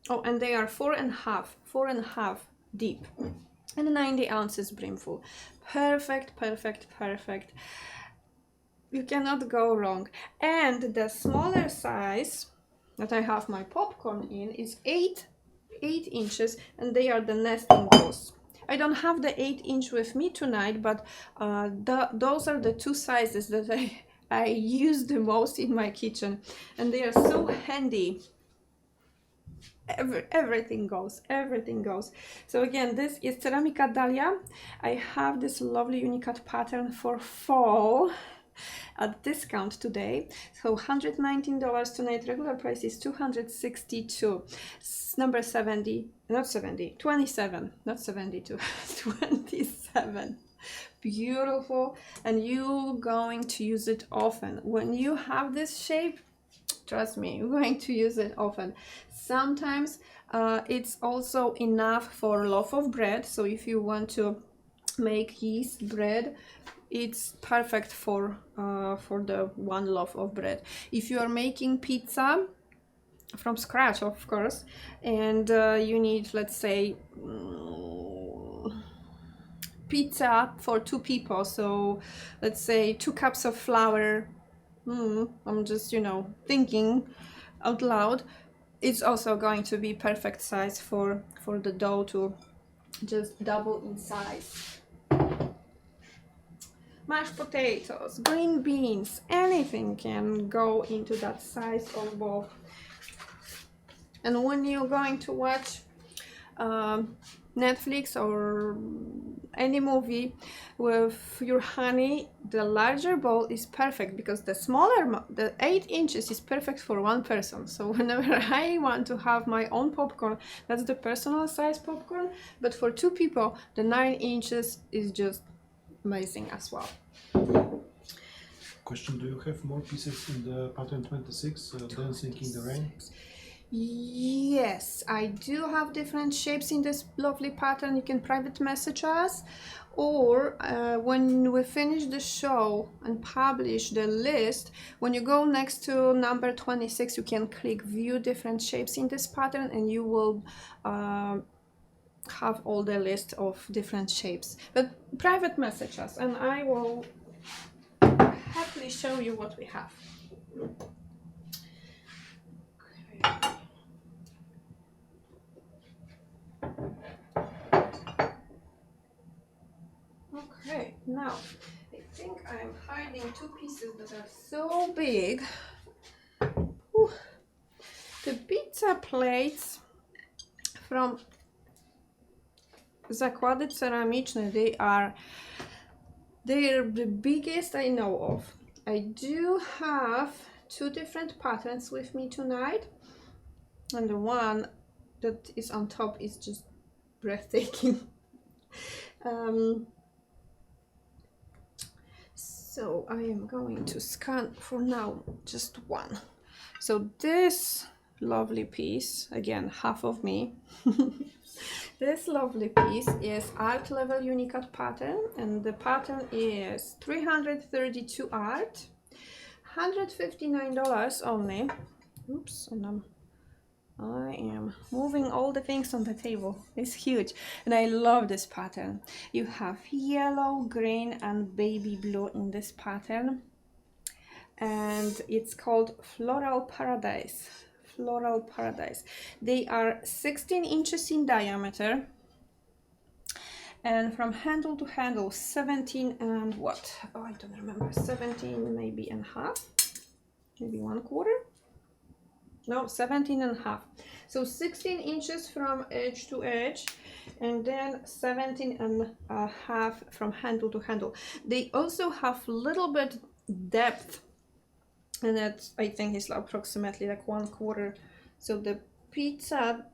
Oh, and they are 4.5 deep and 90 ounces brimful. Perfect, perfect, perfect. You cannot go wrong. And the smaller size that I have my popcorn in is 8 inches, and they are the nesting bowls. I don't have the 8-inch with me tonight, but those are the 2 sizes that I use the most in my kitchen, and they are so handy. Everything goes. So again, this is Ceramika Dahlia. I have this lovely Unicat pattern for fall at discount today, so $119 tonight. Regular price is $262. Number 70, not 70, 27, not 72, 27. Beautiful, and you're going to use it often. When you have this shape, trust me, you're going to use it often. Sometimes it's also enough for a loaf of bread. So if you want to make yeast bread, it's perfect for the 1 loaf of bread. If you are making pizza from scratch, of course, and you need, let's say, pizza for 2 people, so let's say 2 cups of flour, I'm just, thinking out loud. It's also going to be perfect size for the dough to just double in size. Mashed potatoes, green beans, anything can go into that size of bowl. And when you're going to watch Netflix or any movie with your honey, the larger bowl is perfect, because the 8 inches is perfect for one person. So whenever I want to have my own popcorn, that's the personal size popcorn, but for 2 people the 9 inches is just amazing as well. Question: do you have more pieces in the pattern 26, Dancing in the Rain? Yes, I do have different shapes in this lovely pattern. You can private message us, or when we finish the show and publish the list, when you go next to number 26, you can click view different shapes in this pattern, and you will have all the list of different shapes. But private message us and I will happily show you what we have. Okay, now I think I'm hiding 2 pieces that are so big. Whew. The pizza plates from Zakłady Ceramiczne, they're the biggest I know of. I do have 2 different patterns with me tonight, and the one that is on top is just breathtaking. So I am going to scan for now just one. So this lovely piece, again, half of me. This lovely piece is art level unicut pattern, and the pattern is 332 art, $159 only. Oops, and I am moving all the things on the table. It's huge, and I love this pattern. You have yellow, green, and baby blue in this pattern, and it's called Floral Paradise. Floral Paradise. They are 16 inches in diameter, and from handle to handle 17 and what? Oh, I don't remember. 17 maybe and half, maybe 1/4. No, 17 and half. So 16 inches from edge to edge, and then 17 and a half from handle to handle. They also have a little bit depth, and that I think is approximately like 1/4. So the pizza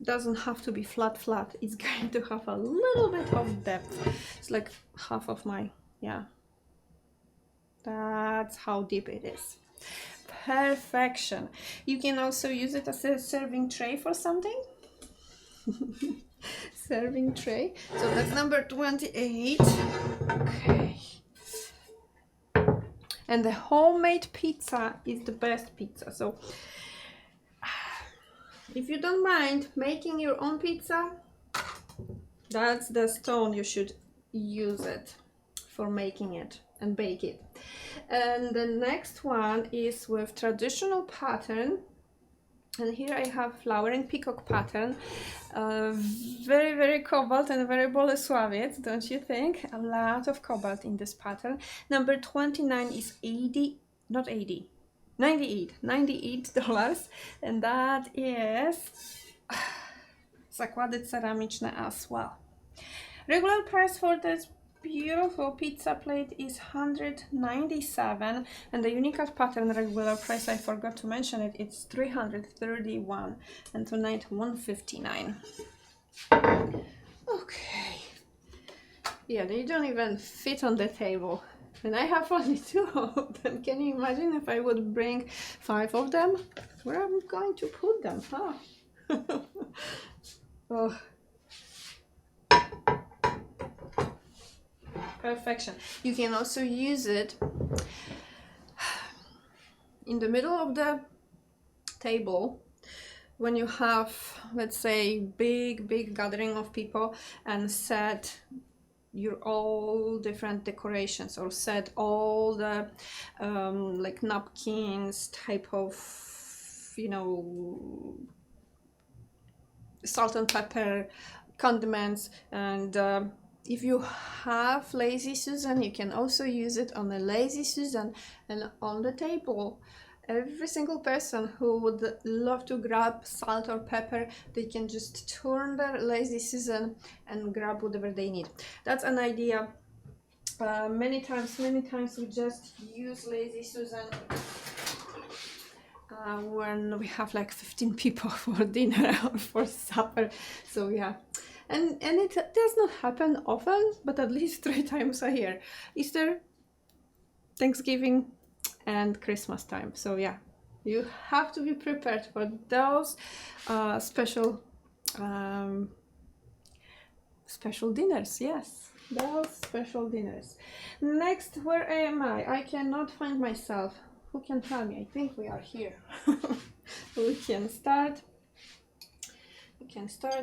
doesn't have to be flat. It's going to have a little bit of depth. It's like half of my, yeah. That's how deep it is. Perfection. You can also use it as a serving tray for something. Serving tray. So that's number 28. Okay. And the homemade pizza is the best pizza. So if you don't mind making your own pizza, that's the stone you should use it for making it and bake it. And the next one is with traditional pattern, and here I have flower and peacock pattern. Very cobalt and very Bolesławiec, don't you think? A lot of cobalt in this pattern. Number 29 is 80, not 80, $98, and that is Zakłady Ceramiczne as well. Regular price for this beautiful pizza plate is $197, and the unicut pattern regular price, I forgot to mention it, it's $331, and tonight $159. Okay. Yeah, they don't even fit on the table, and I have only 2 of them. Can you imagine if I would bring 5 of them? Where am I going to put them, huh? Oh. Perfection. You can also use it in the middle of the table when you have, let's say, big gathering of people, and set your all different decorations, or set all the like napkins, type of, you know, salt and pepper, condiments. And if you have lazy Susan, you can also use it on a lazy Susan and on the table. Every single person who would love to grab salt or pepper, they can just turn their lazy Susan and grab whatever they need. That's an idea. Many times we just use lazy Susan when we have like 15 people for dinner or for supper. So yeah, and it does not happen often, but at least 3 times a year: Easter, Thanksgiving, and Christmas time. So yeah, you have to be prepared for those special special dinners. Yes, those special dinners. Next, where am I? I cannot find myself. Who can tell me? I think we are here. We can start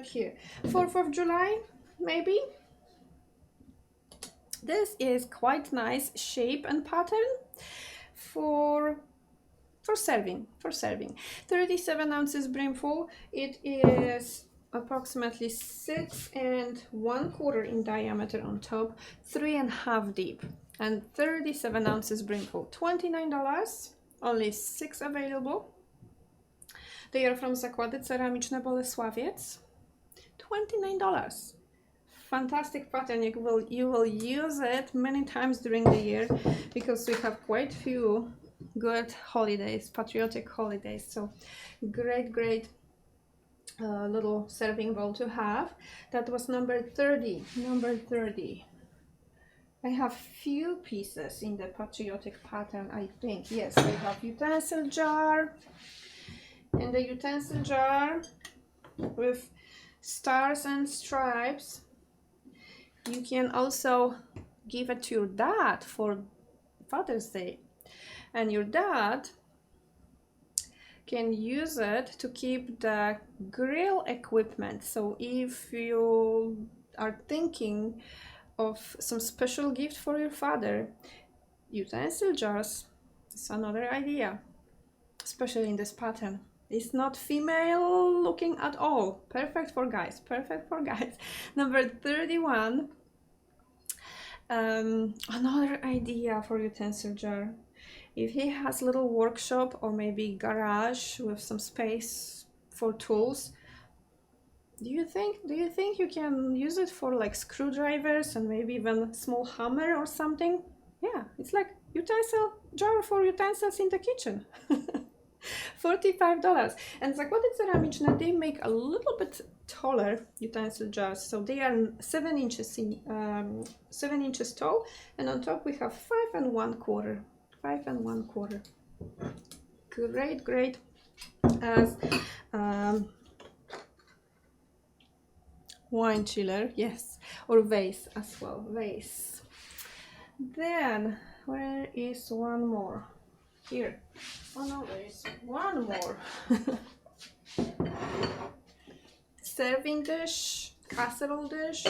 here. 4th of July, maybe. This is quite nice shape and pattern for serving. 37 ounces brimful. It is approximately 6 1/4 in diameter on top, 3 1/2 deep, and 37 ounces brimful. $29. Only 6 available. They are from Zakłady Ceramiczne Bolesławiec. $29. Fantastic pattern. You will use it many times during the year, because we have quite few good holidays, patriotic holidays. So great little serving bowl to have. That was number 30. I have few pieces in the patriotic pattern, I think. Yes, I have utensil jar, and the utensil jar with stars and stripes. You can also give it to your dad for Father's Day, and your dad can use it to keep the grill equipment. So if you are thinking of some special gift for your father, utensil jars is another idea, especially in this pattern. It's not female looking at all. Perfect for guys. Number 31. Another idea for utensil jar. If he has a little workshop or maybe garage with some space for tools, do you think you can use it for like screwdrivers and maybe even small hammer or something? Yeah, it's like utensil jar for utensils in the kitchen. $45. And Zakłady Ceramiczne, they make a little bit taller utensil jars, so they are 7 inches in 7 inches tall, and on top we have 5 1/4. Great as wine chiller, yes, or vase as well. Then where is one more? Here. Oh no, there is one more. Serving dish, casserole dish.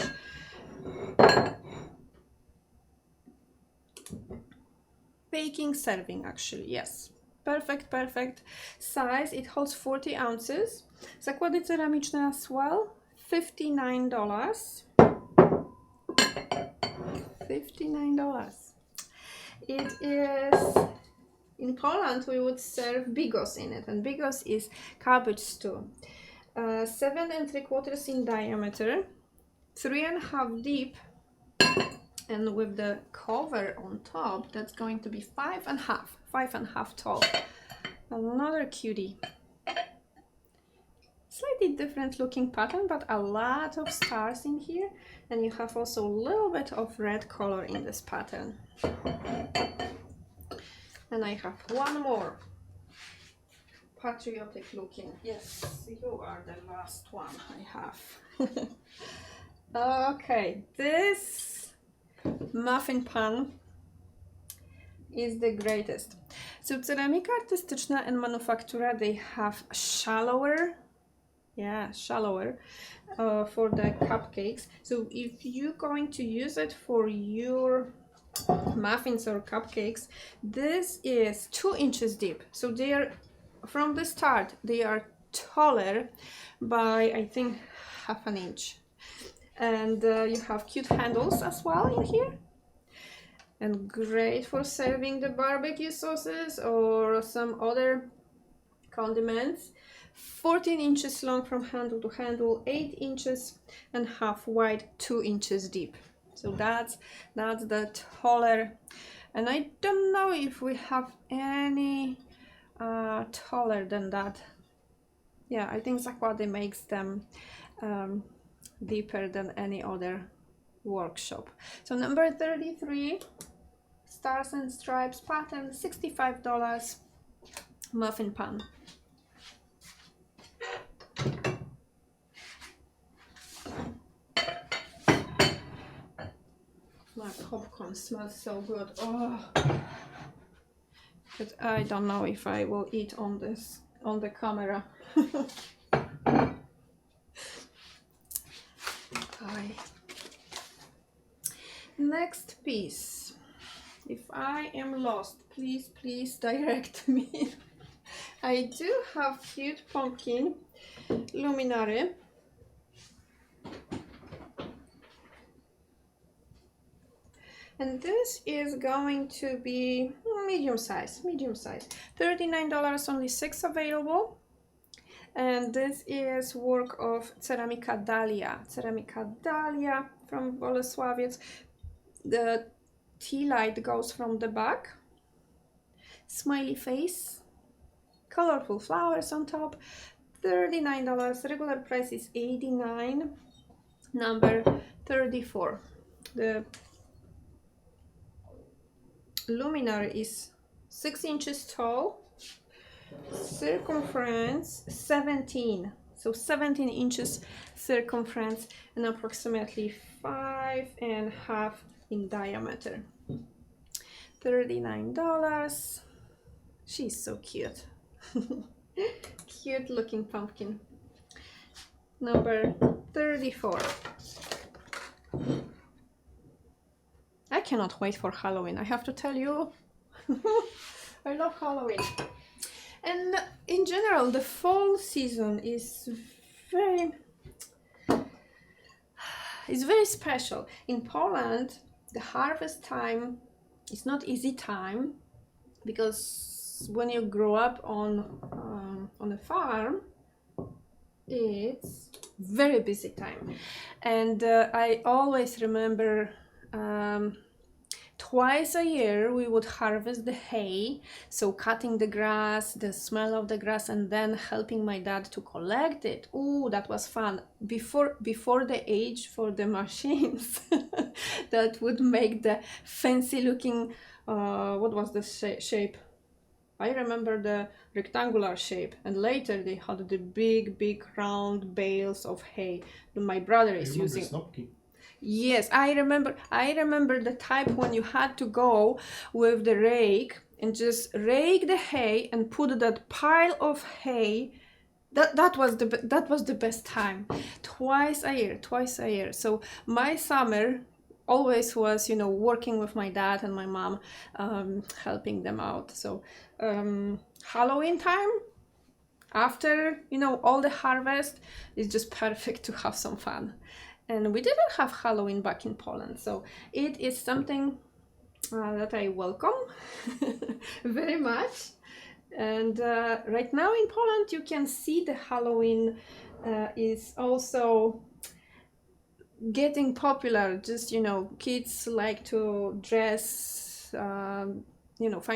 Baking serving, actually, yes. Perfect size. It holds 40 ounces. Zakłady Ceramiczne as well. $59. It is, in Poland we would serve bigos in it, and bigos is cabbage stew. 7 3/4 in diameter, 3 1/2 deep, and with the cover on top, that's going to be 5 1/2 tall. Another cutie. Slightly different looking pattern, but a lot of stars in here, and you have also a little bit of red color in this pattern. And I have one more patriotic looking. Yes, you are the last one I have. Okay, this muffin pan is the greatest. So Ceramika Artystyczna and Manufaktura, they have shallower yeah, shallower, for the cupcakes. So if you're going to use it for your muffins or cupcakes, this is 2 inches deep. So they are, from the start, they are taller by, I think, half an inch. And you have cute handles as well in here. And great for serving the barbecue sauces or some other condiments. 14 inches long from handle to handle, 8 inches and half wide, 2 inches deep. So that's the taller. And I don't know if we have any taller than that. Yeah, I think Zakłady makes them deeper than any other workshop. So number 33, Stars and Stripes pattern, $65, muffin pan. My popcorn smells so good. Oh, but I don't know if I will eat on the camera. Okay. Next piece. If I am lost, please direct me. I do have cute pumpkin luminary. And this is going to be medium size. $39, only 6 available. And this is work of Ceramika Dalia from Bolesławiec. The tea light goes from the back. Smiley face, colorful flowers on top. $39, regular price is $89. Number 34. The luminary is 6 inches tall, circumference 17, so 17 inches circumference and approximately 5.5 in diameter. $39. She's so cute. Cute looking pumpkin. Number 34. I cannot wait for Halloween, I have to tell you. I love Halloween. And in general, the fall season is very special. In Poland, the harvest time is not easy time, because when you grow up on a farm, it's very busy time. And I always remember twice a year we would harvest the hay, so cutting the grass, the smell of the grass, and then helping my dad to collect it. Ooh, that was fun. Before the age for the machines that would make the fancy looking, what was the shape? I remember the rectangular shape, and later they had the big round bales of hay that my brother is using. Snopki. Yes, I remember the type when you had to go with the rake and just rake the hay and put that pile of hay. That was the best time. Twice a year. So my summer always was, working with my dad and my mom, helping them out. So Halloween time, after all the harvest, is just perfect to have some fun. And we didn't have Halloween back in Poland, so it is something that I welcome very much. And right now in Poland, you can see the Halloween is also getting popular. Just kids like to dress, find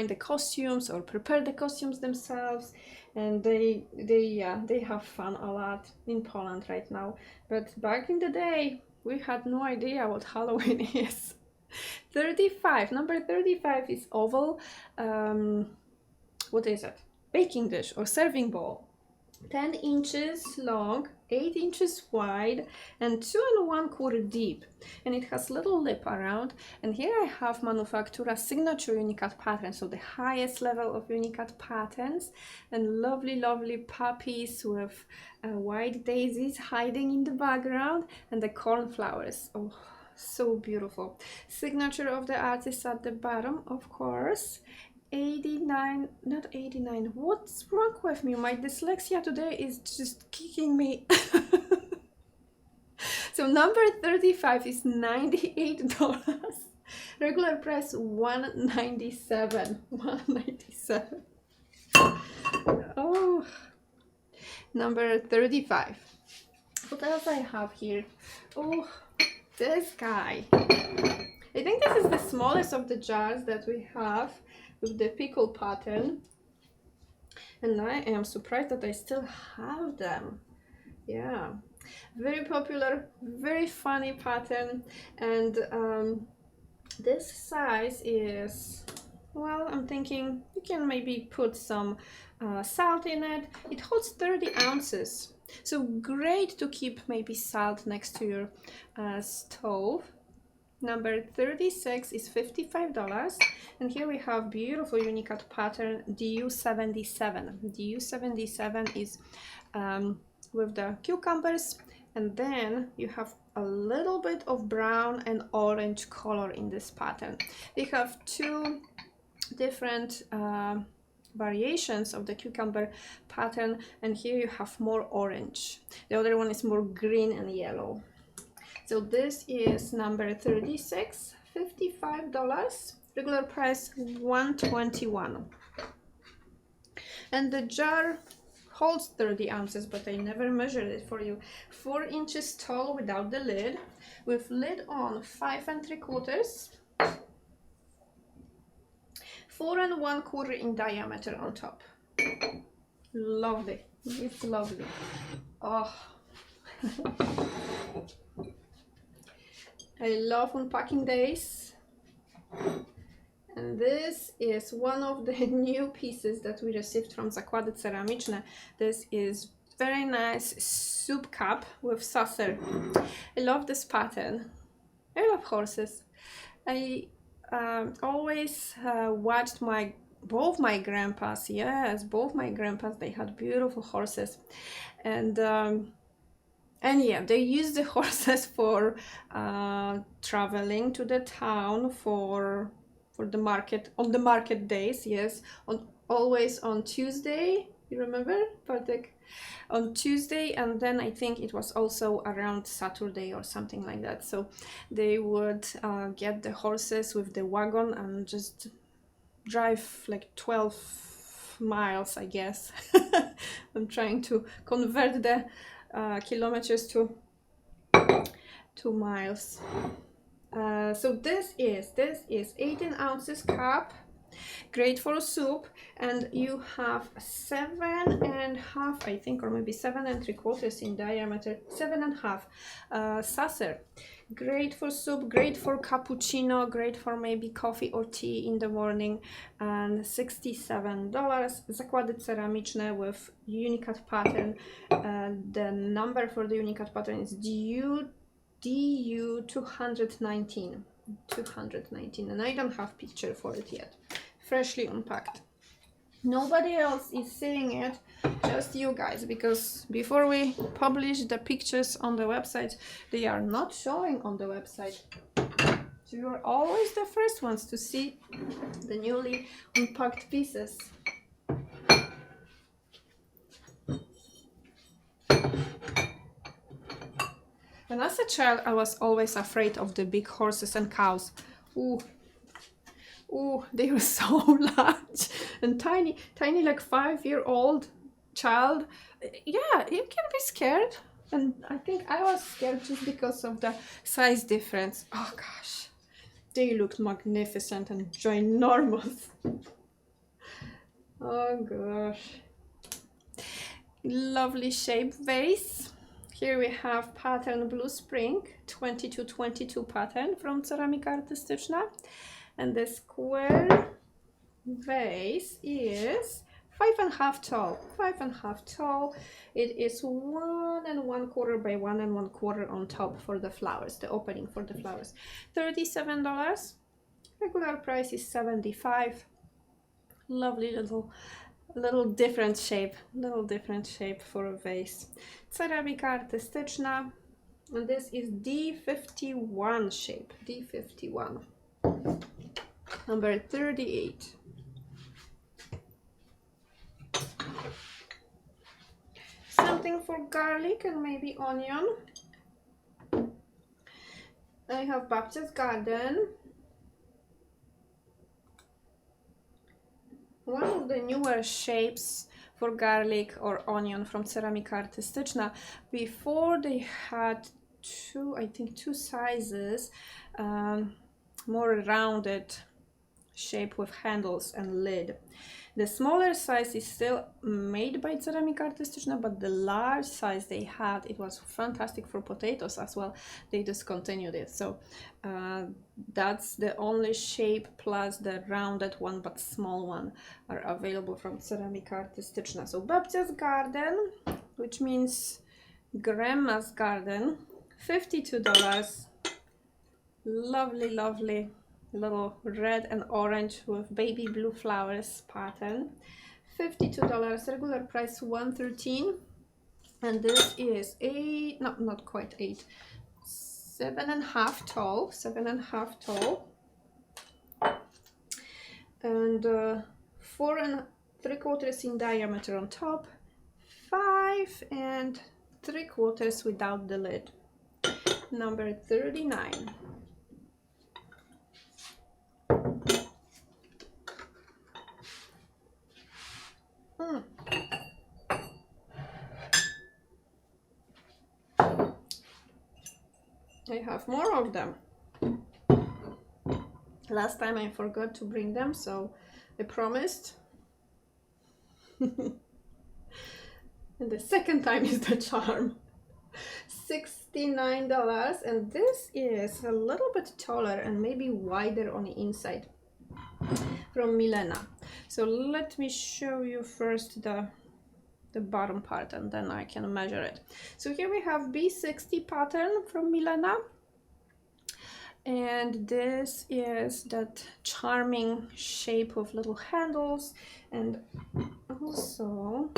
the costumes or prepare the costumes themselves, and they have fun a lot in Poland right now. But back in the day, we had no idea what Halloween is. 35. Number 35 is oval. What is it? Baking dish or serving bowl. 10 inches long, 8 inches wide and 2¼ deep, and it has little lip around. And here I have Manufactura signature unicat pattern, so the highest level of unicat patterns, and lovely puppies with white daisies hiding in the background and the cornflowers. Oh, so beautiful. Signature of the artist at the bottom, of course. 89, not 89. What's wrong with me? My dyslexia today is just kicking me. So number 35 is $98. Regular price $197. $197. Oh, number 35. What else I have here? Oh, this guy. I think this is the smallest of the jars that we have with the pickle pattern, and I am surprised that I still have them. Yeah, very popular, very funny pattern, and this size is, well, I'm thinking you can maybe put some salt in it. It holds 30 ounces, so great to keep maybe salt next to your stove. Number 36 is $55, and here we have beautiful unicat pattern DU77. DU77 is with the cucumbers, and then you have a little bit of brown and orange color in this pattern. They have two different variations of the cucumber pattern, and here you have more orange. The other one is more green and yellow. So this is number 36, $55. Regular price $121. And the jar holds 30 ounces, but I never measured it for you. 4 inches tall without the lid, with lid on 5 3/4, 4 1/4 in diameter on top. Lovely. It's lovely. Oh. I love unpacking days, and this is one of the new pieces that we received from Zakłady Ceramiczne. This is very nice soup cup with saucer. I love this pattern. I love horses. I always watched both my grandpas. Yes, both my grandpas, they had beautiful horses, and yeah, they use the horses for traveling to the town for the market, on the market days. Yes, always on Tuesday. You remember, Bartek? On Tuesday, and then I think it was also around Saturday or something like that. So they would get the horses with the wagon and just drive like 12 miles, I guess. I'm trying to convert the kilometers to miles. So this is 18 ounces cup, great for soup, and you have 7.5, I think, or maybe 7 3/4 in diameter, 7.5 saucer. Great for soup, great for cappuccino, great for maybe coffee or tea in the morning, and $67. Zakłady Ceramiczne with unicat pattern. The number for the unicat pattern is DU 219, and I don't have picture for it yet. Freshly unpacked. Nobody else is seeing it, just you guys, because before we publish the pictures on the website, they are not showing on the website. So you're always the first ones to see the newly unpacked pieces. When as a child, I was always afraid of the big horses and cows. Ooh, they were so large and tiny, like 5-year-old child. Yeah, you can be scared. And I think I was scared just because of the size difference. Oh gosh, they looked magnificent and ginormous. Oh gosh. Lovely shape vase. Here we have pattern Blue Spring 2222 pattern from Ceramika Artystyczna. And the square vase is 5.5 tall, 5.5 tall. It is 1 1/4 by 1 1/4 on top for the flowers, the opening for the flowers. $37. Regular price is $75. Lovely little different shape for a vase. Ceramika artystyczna. And this is D51 shape, D51. Number 38. Something for garlic and maybe onion. I have Baptist Garden. One of the newer shapes for garlic or onion from Ceramika Artystyczna. Before they had two sizes, more rounded shape with handles and lid. The smaller size is still made by Ceramika Artystyczna, but the large size they had, it was fantastic for potatoes as well. They discontinued it. So that's the only shape, plus the rounded one but small one are available from Ceramika Artystyczna. So Babcia's Garden, which means Grandma's Garden, $52. Lovely little red and orange with baby blue flowers pattern. $52. Regular price $113. And this is not quite 8, 7.5 tall, 7.5 tall, and 4 3/4 in diameter on top, 5 3/4 without the lid. Number 39. I have more of them. Last time I forgot to bring them, so I promised. And the second time is the charm. $69, and this is a little bit taller and maybe wider on the inside, from Milena. So let me show you first the bottom part, and then I can measure it. So here we have B60 pattern from Milena, and this is that charming shape of little handles, and also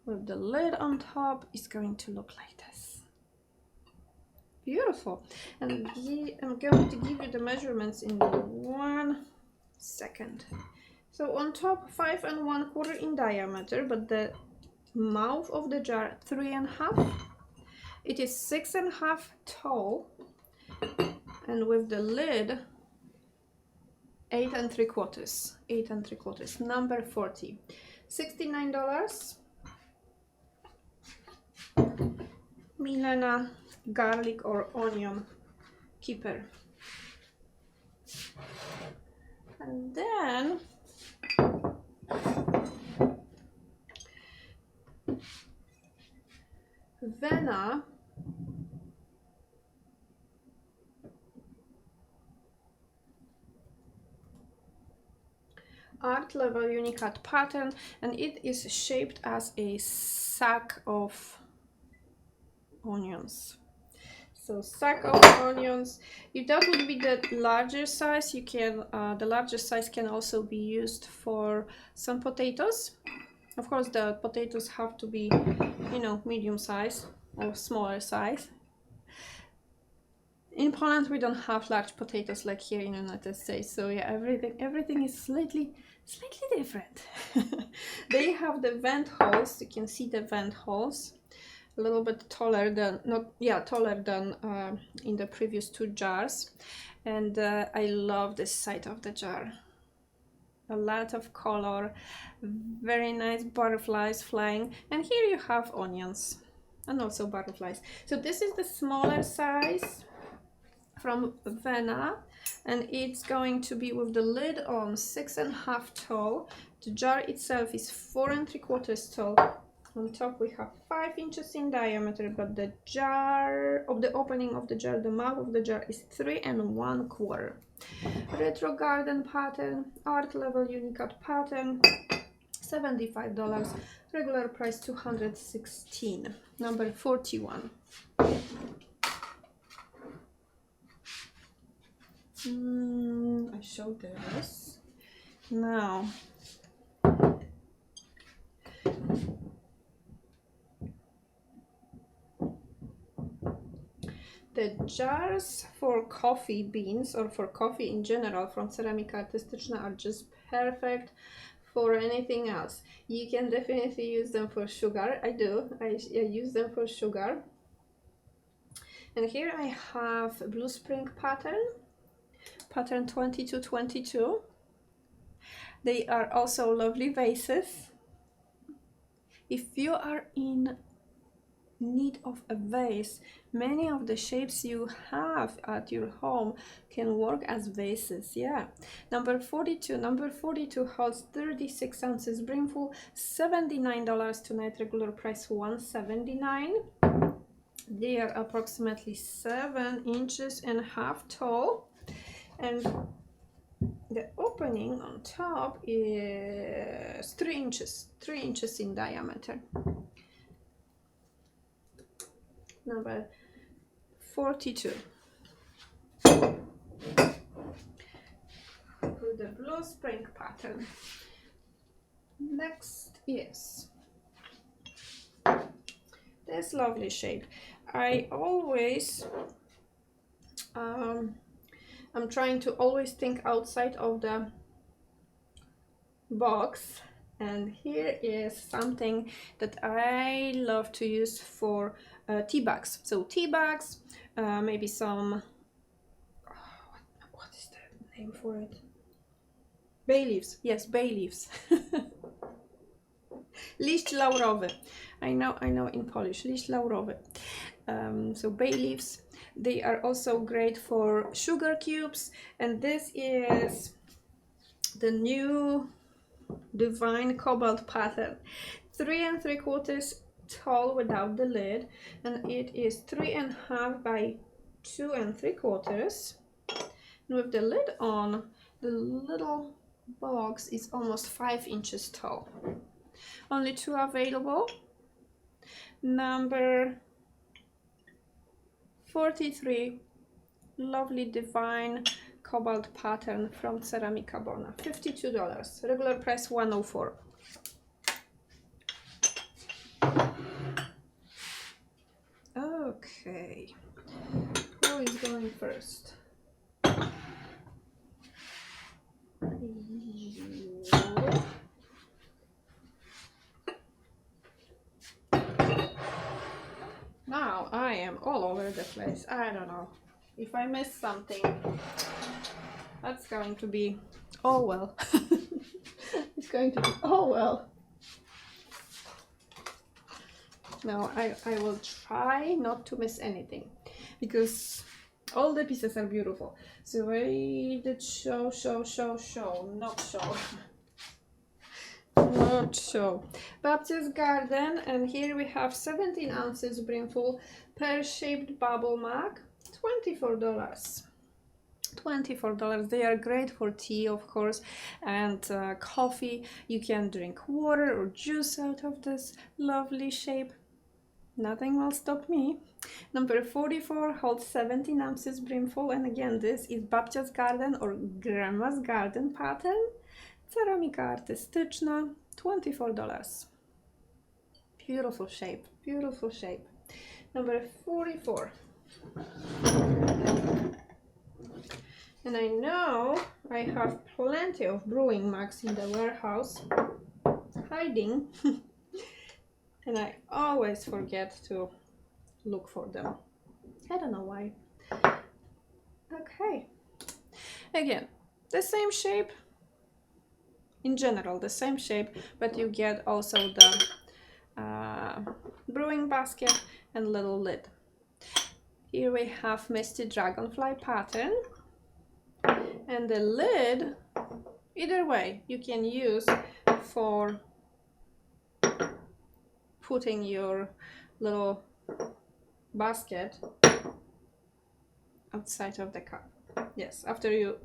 with the lid on top is going to look like this. Beautiful. And I'm going to give you the measurements in 1 second. So on top 5 1/4 in diameter, but the mouth of the jar 3.5. It is 6.5 tall, and with the lid 8 3/4. 8 3/4. Number 40. $69. Milena garlic or onion keeper. And then Vena art level unicat pattern, and it is shaped as a sack of onions. So sack of onions. If that would be the larger size, you can the larger size can also be used for some potatoes. Of course, the potatoes have to be, medium size or smaller size. In Poland, we don't have large potatoes like here in the United States. So yeah, everything is slightly different. They have the vent holes. You can see the vent holes. A little bit taller than in the previous 2 jars, and I love this side of the jar. A lot of color, very nice butterflies flying, and here you have onions and also butterflies. So this is the smaller size from Vena, and it's going to be with the lid on 6.5 tall. The jar itself is 4 3/4 tall. On top we have 5 inches in diameter, but the opening of the jar, the mouth of the jar is 3 1/4. Retro garden pattern, art level unicat pattern, $75. Regular price $216. Number 41. I showed this. Now the jars for coffee beans or for coffee in general from Ceramika Artystyczna are just perfect for anything else. You can definitely use them for sugar. I use them for sugar. And here I have Blue Spring pattern 2222. They are also lovely vases. If you are in need of a vase, many of the shapes you have at your home can work as vases. Yeah. Number 42 holds 36 ounces brimful, $79 tonight, regular price $179. They are approximately 7.5 inches tall, and the opening on top is 3 inches in diameter. Number 42 with the Blue Spring pattern. Next is this lovely shape. I always I'm trying to always think outside of the box, and here is something that I love to use for tea bags. So tea bags, maybe some what is the name for it? Bay leaves. Yes, bay leaves. Liść laurowy. I know in Polish, liść laurowy. So bay leaves. They are also great for sugar cubes, and this is the new Divine Cobalt pattern. 3 3/4 tall without the lid, and it is 3.5 by 2 3/4. And with the lid on, the little box is almost 5 inches tall. Only 2 available. Number 43, lovely Divine Cobalt pattern from Ceramika Bona, $52. Regular price $104. Okay, who is going first? Now I am all over the place. I don't know. If I miss something, that's going to be, oh well. It's going to be, oh well. No, I will try not to miss anything, because all the pieces are beautiful. So I did show, not show. Not show. Babcia's Garden, and here we have 17 ounces brimful, pear-shaped bubble mug, $24. $24. They are great for tea, of course, and coffee. You can drink water or juice out of this lovely shape. Nothing will stop me. Number 44 holds 17 ounces brimful, and again, this is Babcia's Garden or Grandma's Garden pattern. Ceramika Artystyczna, $24. Beautiful shape, beautiful shape. Number 44. And I know I have plenty of brewing mugs in the warehouse hiding. And I always forget to look for them. I don't know why. Okay. Again, the same shape. In general, the same shape, but you get also the brewing basket and little lid. Here we have Misty Dragonfly pattern. And the lid, either way, you can use for putting your little basket outside of the cup. Yes, after you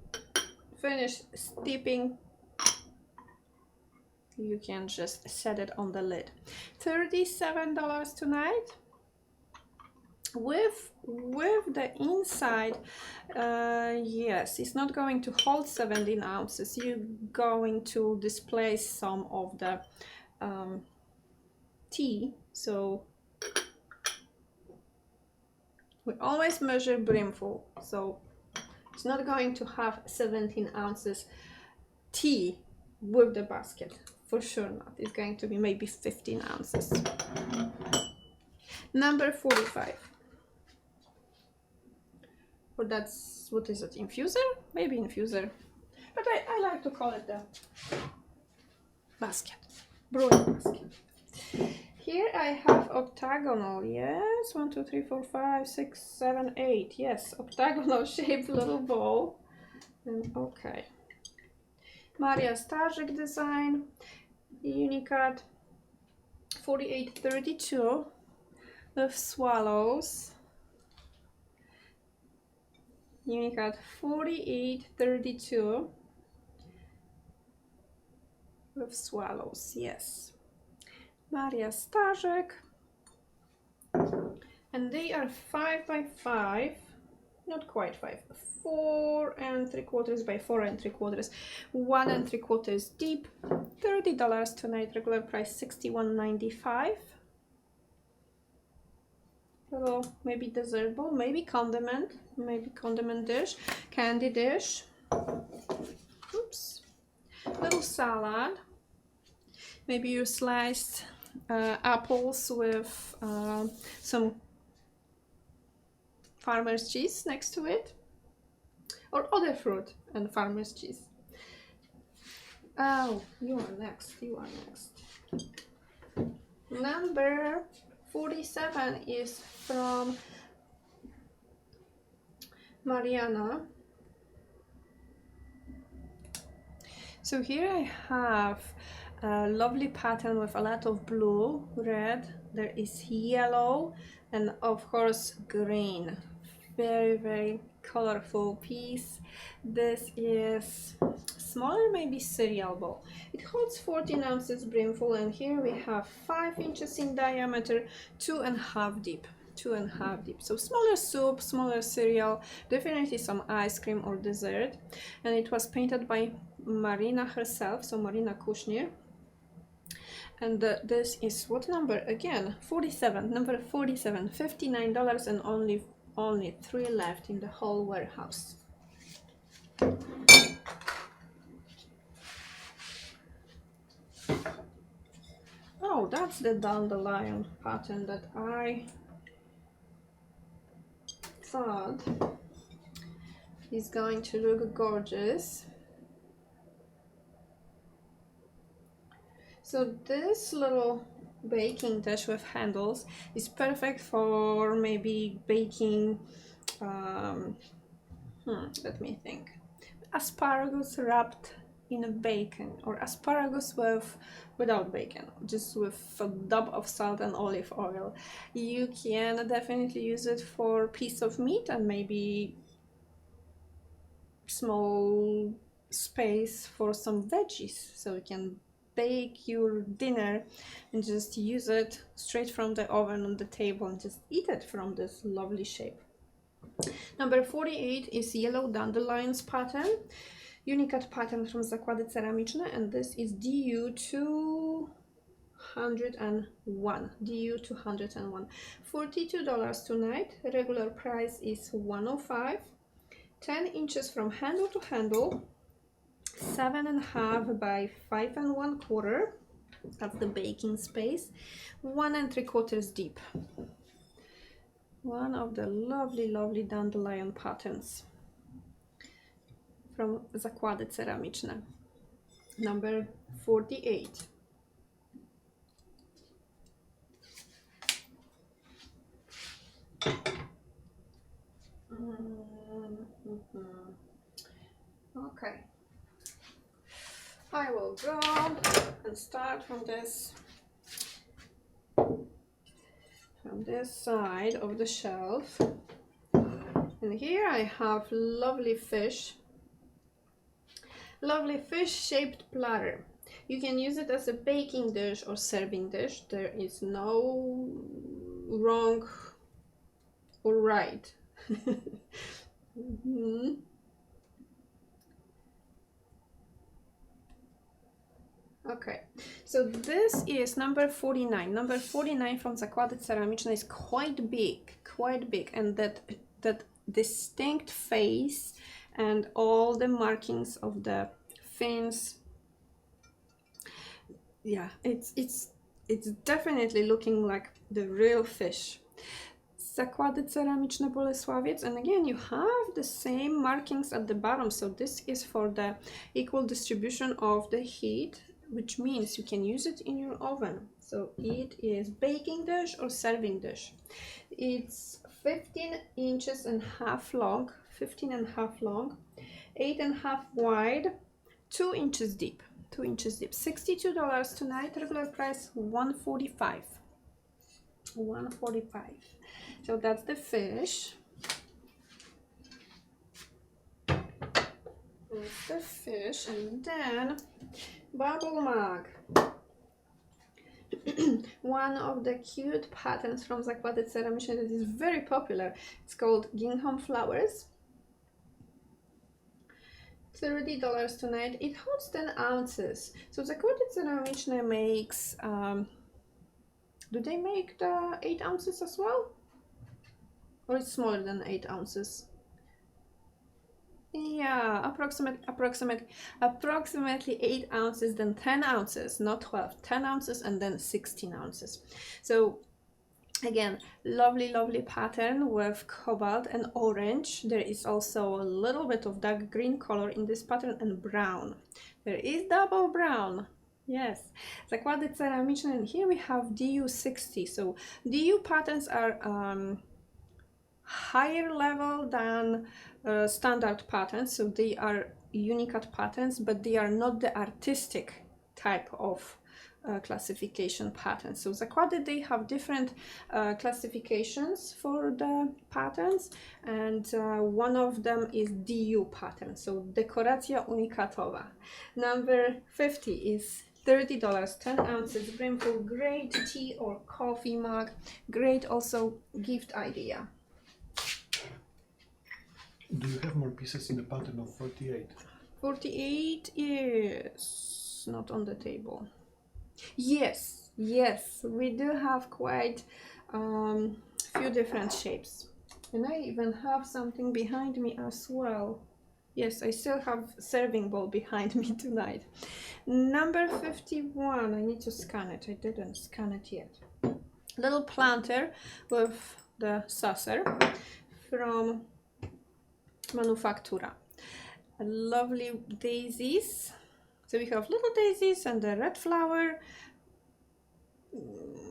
finish steeping You can just set it on the lid. $37 tonight. With the inside, yes, it's not going to hold 17 ounces. You're going to displace some of the tea, so we always measure brimful, so it's not going to have 17 ounces tea with the basket, for sure not. It's going to be maybe 15 ounces. Number 45. Or that's, what is it, infuser? Maybe infuser, but I like to call it the basket, brewing basket. Here I have octagonal, yes, 1, 2, 3, 4, 5, 6, 7, 8, yes, octagonal shaped little bowl. And okay, Maria Starzyk design, Unicat 4832 with swallows. Unicat 4832 with swallows, yes. Maria Starzyk. And they are 5 by 5, not quite 5, 4 3/4 by 4 3/4, 1 3/4 deep. $30 tonight, regular price $61.95. Little maybe dessert bowl, maybe condiment dish, candy dish. Oops. Little salad. Maybe you sliced apples with some farmer's cheese next to it, or other fruit and farmer's cheese. Oh, you are next. Number 47 is from Mariana. So here I have a lovely pattern with a lot of blue, red, there is yellow, and of course green. Very, very colorful piece. This is smaller, maybe cereal bowl. It holds 14 ounces brimful, and here we have 5 inches in diameter, 2.5 deep. 2.5 deep. So smaller soup, smaller cereal, definitely some ice cream or dessert. And it was painted by Marina herself, so Marina Kushnir. And this is what number again? 47, number 47, $59, and only 3 left in the whole warehouse. Oh, that's the dandelion pattern that I thought is going to look gorgeous. So this little baking dish with handles is perfect for maybe baking, let me think, asparagus wrapped in a bacon, or asparagus without bacon, just with a dab of salt and olive oil. You can definitely use it for piece of meat and maybe small space for some veggies, so you can bake your dinner and just use it straight from the oven on the table and just eat it from this lovely shape. Number 48 is yellow dandelions pattern, Unicat pattern from Zakłady Ceramiczne, and this is DU 201. DU 201. $42 tonight. Regular price is $105. 10 inches from handle to handle, 7.5 by 5 1/4. That's the baking space. 1 3/4 deep. One of the lovely dandelion patterns from Zakłady Ceramiczne. Number 48. Okay, I will go and start from this side of the shelf, and here I have lovely fish shaped platter. You can use it as a baking dish or serving dish. There is no wrong or right. Mhm. Okay, so this is number 49. Number 49 from Zakłady Ceramiczne is quite big, and that distinct face and all the markings of the fins. Yeah, it's definitely looking like the real fish. Zakłady Ceramiczne Bolesławiec, and again you have the same markings at the bottom, so this is for the equal distribution of the heat, which means you can use it in your oven. So it is baking dish or serving dish. It's 15 inches and half long, 15 and a half long, 8 and a half wide, 2 inches deep. 2 inches deep. $62 tonight, regular price $145. $145. So that's the fish. That's the fish, and then bubble mug. One of the cute patterns from Zakłady Ceramiczne that is very popular. It's called Gingham Flowers. $30 tonight. It holds 10 ounces. So Zakłady Ceramiczne makes, do they make the 8 ounces as well? Or it's smaller than 8 ounces? Yeah, approximately 8 ounces, then 10 ounces, not 12, 10 ounces and then 16 ounces. So again, lovely pattern with cobalt and orange. There is also a little bit of dark green color in this pattern and brown. There is double brown. Yes, Zakłady Ceramiczne, and here we have DU60. So DU patterns are higher level than standard patterns, so they are unicat patterns, but they are not the artistic type of classification patterns. So Zakłady, they have different classifications for the patterns, and one of them is DU pattern, so Dekoracja Unikatowa. Number 50 is $30, 10 ounces, brimful, great tea or coffee mug, great also gift idea. Do you have more pieces in the pattern of 48? 48 is not on the table. Yes, we do have quite few different shapes. And I even have something behind me as well. Yes, I still have serving bowl behind me tonight. Number 51, I need to scan it. I didn't scan it yet. Little planter with the saucer from Manufaktura. Lovely daisies. So we have little daisies and a red flower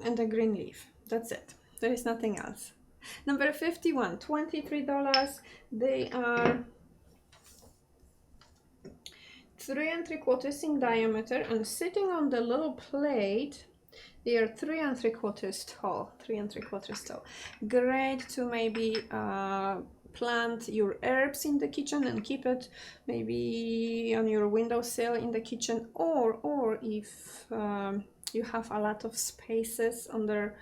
and a green leaf. That's it. There is nothing else. Number 51, $23. They are 3 3/4 in diameter, and sitting on the little plate, they are 3 3/4 tall. 3 3/4 tall. Great to maybe plant your herbs in the kitchen and keep it maybe on your windowsill in the kitchen, or if you have a lot of spaces under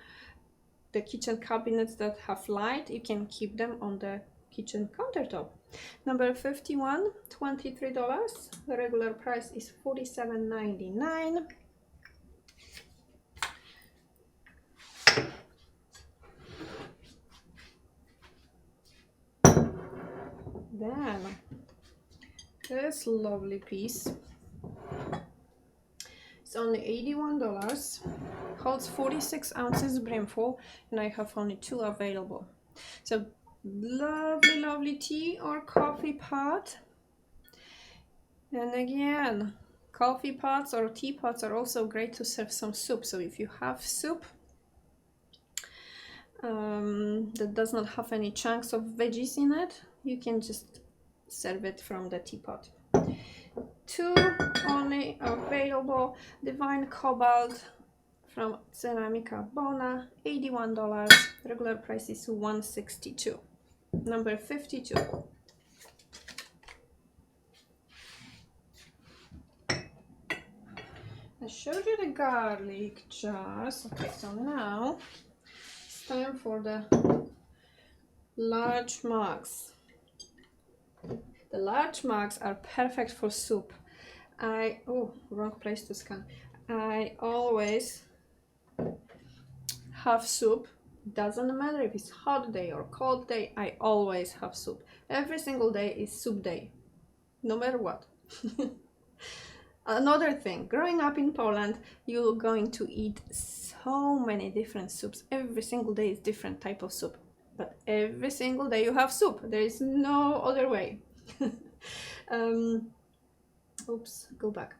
the kitchen cabinets that have light, you can keep them on the kitchen countertop. Number 51, $23. The regular price is $47.99. Then this lovely piece, it's only $81, holds 46 ounces brimful, and I have only 2 available. So lovely tea or coffee pot. And again, coffee pots or teapots are also great to serve some soup. So if you have soup that does not have any chunks of veggies in it, you can just serve it from the teapot. 2 only available. Divine Cobalt from Ceramica Bona, $81. Regular price is $162. Number 52. I showed you the garlic jars. Okay, so now it's time for the large mugs. The large mugs are perfect for soup. Wrong place to scan. I always have soup. Doesn't matter if it's hot day or cold day, I always have soup. Every single day is soup day, no matter what. Another thing, growing up in Poland, you're going to eat so many different soups. Every single day is different type of soup, but every single day you have soup. There is no other way. Oops, go back.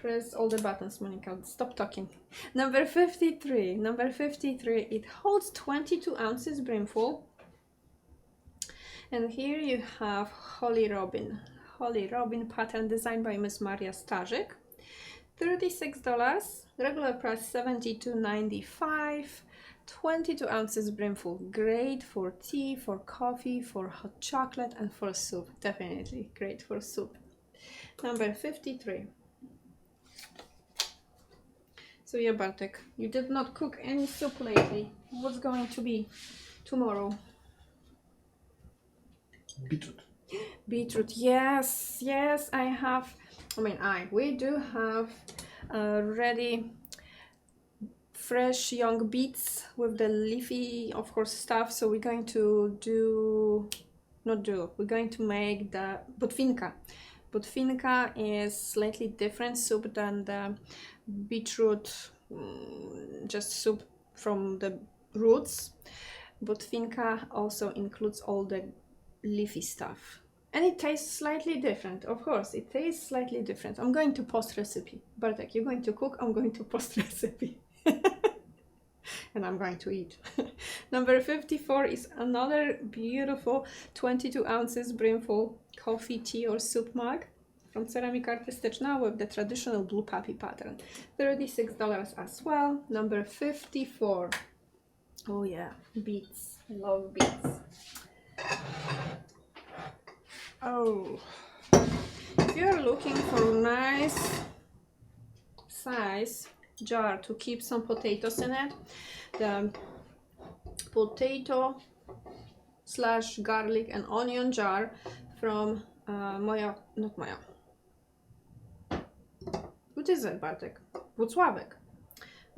Press all the buttons, Monica. Stop talking. Number 53. Number 53. It holds 22 ounces brimful. And here you have Holy Robin. Holy Robin pattern designed by Miss Maria Starzyk. $36. Regular price $72.95. 22 ounces brimful. Great for tea, for coffee, for hot chocolate, and for soup. Definitely great for soup. Number 53. So yeah, Bartek, you did not cook any soup lately. What's going to be tomorrow? Beetroot. Beetroot, yes, yes, we do have ready fresh young beets with the leafy, of course, stuff. So we're going to we're going to make the botwinka. Botwinka is slightly different soup than the beetroot, just soup from the roots. Botwinka also includes all the leafy stuff. And it tastes slightly different. Of course, it tastes slightly different. I'm going to post recipe. Bartek, you're going to cook, I'm going to post recipe. And I'm going to eat. Number 54 is another beautiful 22 ounces brimful coffee, tea, or soup mug from Ceramika Artystyczna with the traditional blue puppy pattern. $36 as well. Number 54. Oh yeah, beets. I love beets. Oh, if you're looking for a nice size jar to keep some potatoes in it, the potato / garlic and onion jar from what is it, Bartek? Włocławek.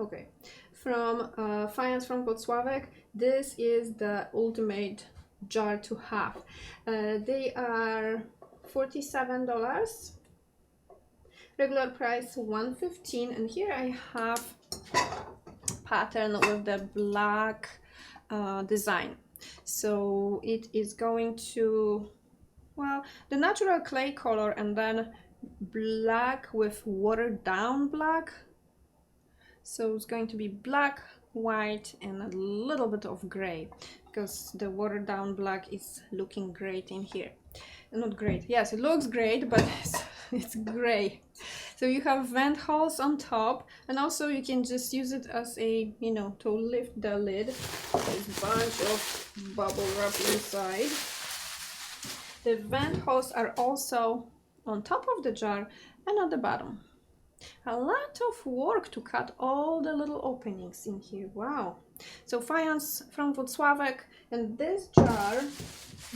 Okay, from Fajans from Włocławek. This is the ultimate jar to have. They are $47. Regular price $115, and here I have pattern with the black design. So it is going to, well, the natural clay color and then black with watered down black. So it's going to be black, white, and a little bit of gray, because the watered down black is looking great in here. Not great, yes, it looks great, but it's gray. So you have vent holes on top, and also you can just use it as a, to lift the lid. There's a bunch of bubble wrap inside. The vent holes are also on top of the jar and at the bottom. A lot of work to cut all the little openings in here. Wow. So Fajans from Włocławek, and this jar,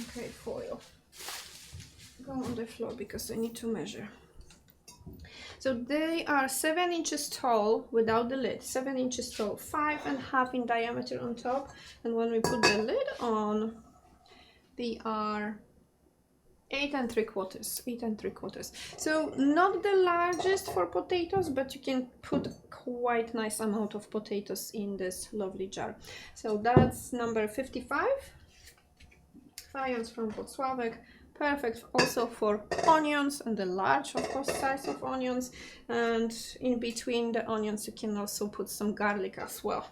okay, foil, go on the floor because I need to measure. So they are 7 inches tall without the lid, 7 inches tall, 5.5 in diameter on top, and when we put the lid on, they are 8 3/4. So not the largest for potatoes, but you can put quite nice amount of potatoes in this lovely jar. So that's number 55. Fajans from Włocławek. Perfect also for onions, and the large, of course, size of onions. And in between the onions, you can also put some garlic as well.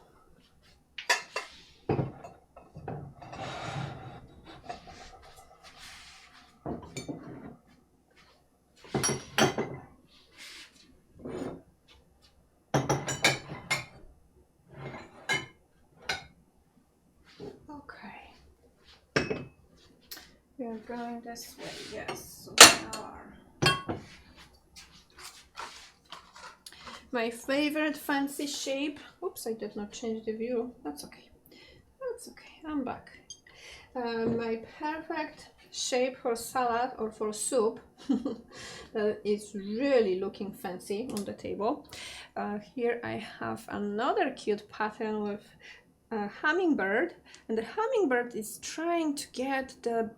We are going this way, yes, we are. My favorite fancy shape. Oops, I did not change the view. That's okay. That's okay. I'm back. My perfect shape for salad or for soup that is really looking fancy on the table. Here I have another cute pattern with a hummingbird, and the hummingbird is trying to get the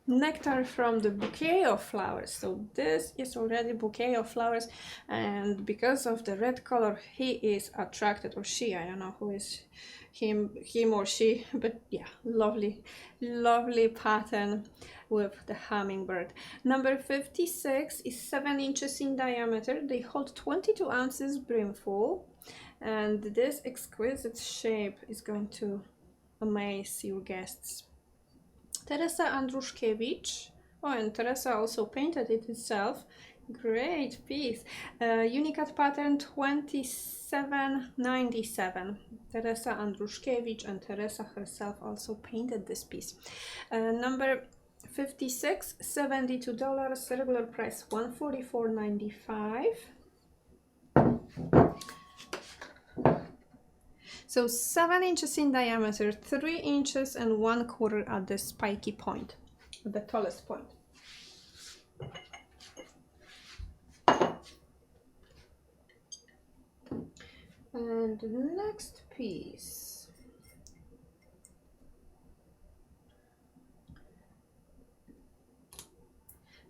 nectar from the bouquet of flowers. So this is already bouquet of flowers, and because of the red color he is attracted, or she, I don't know who is him or she, but yeah, lovely pattern with the hummingbird. Number 56 is 7 inches in diameter. They hold 22 ounces brimful, and this exquisite shape is going to amaze your guests. Teresa Andruszkiewicz. Oh, and Teresa also painted it herself. Great piece. Unicat pattern 2797. Teresa Andruszkiewicz, and Teresa herself also painted this piece. Number 56, $72. Regular price $144.95. So 7 inches in diameter, 3 inches and 1/4 at the spiky point, at the tallest point. And the next piece.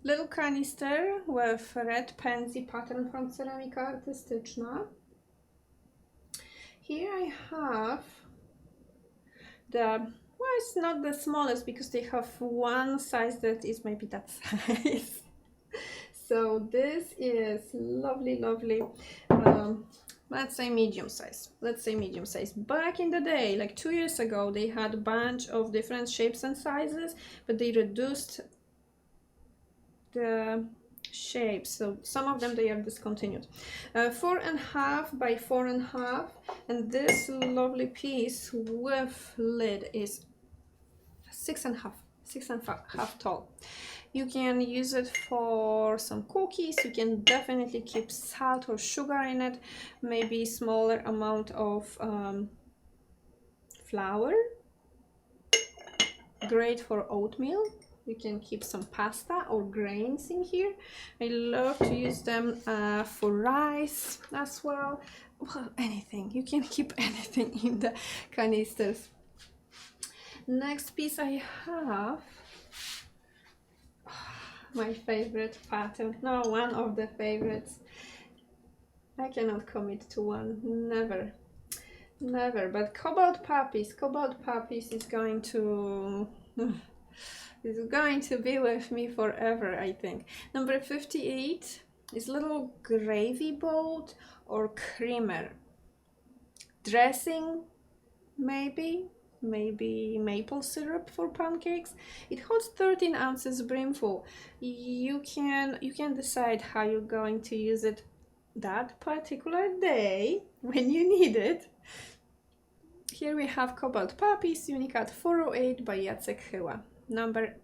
Little canister with red pansy pattern from Ceramika Artystyczna. Here I have the, well, it's not the smallest because they have one size that is maybe that size. So this is lovely, let's say medium size. Back in the day, like 2 years ago, they had a bunch of different shapes and sizes, but they reduced the shapes, so some of them they are discontinued. 4.5 by 4.5, and this lovely piece with lid is 6.5 tall. You can use it for some cookies. You can definitely keep salt or sugar in it, maybe smaller amount of flour. Great for oatmeal. You can keep some pasta or grains in here. I love to use them for rice as well. Well, anything. You can keep anything in the canisters. Next piece I have my favorite pattern. No, one of the favorites. I cannot commit to one. Never. But Cobalt Puppies. Cobalt Puppies is going to be with me forever, I think. Number 58 is little gravy boat or creamer. Dressing, maybe maple syrup for pancakes. It holds 13 ounces brimful. You can decide how you're going to use it that particular day when you need it. Here we have Cobalt Puppies, Unicat 408 by Jacek Chyła. Number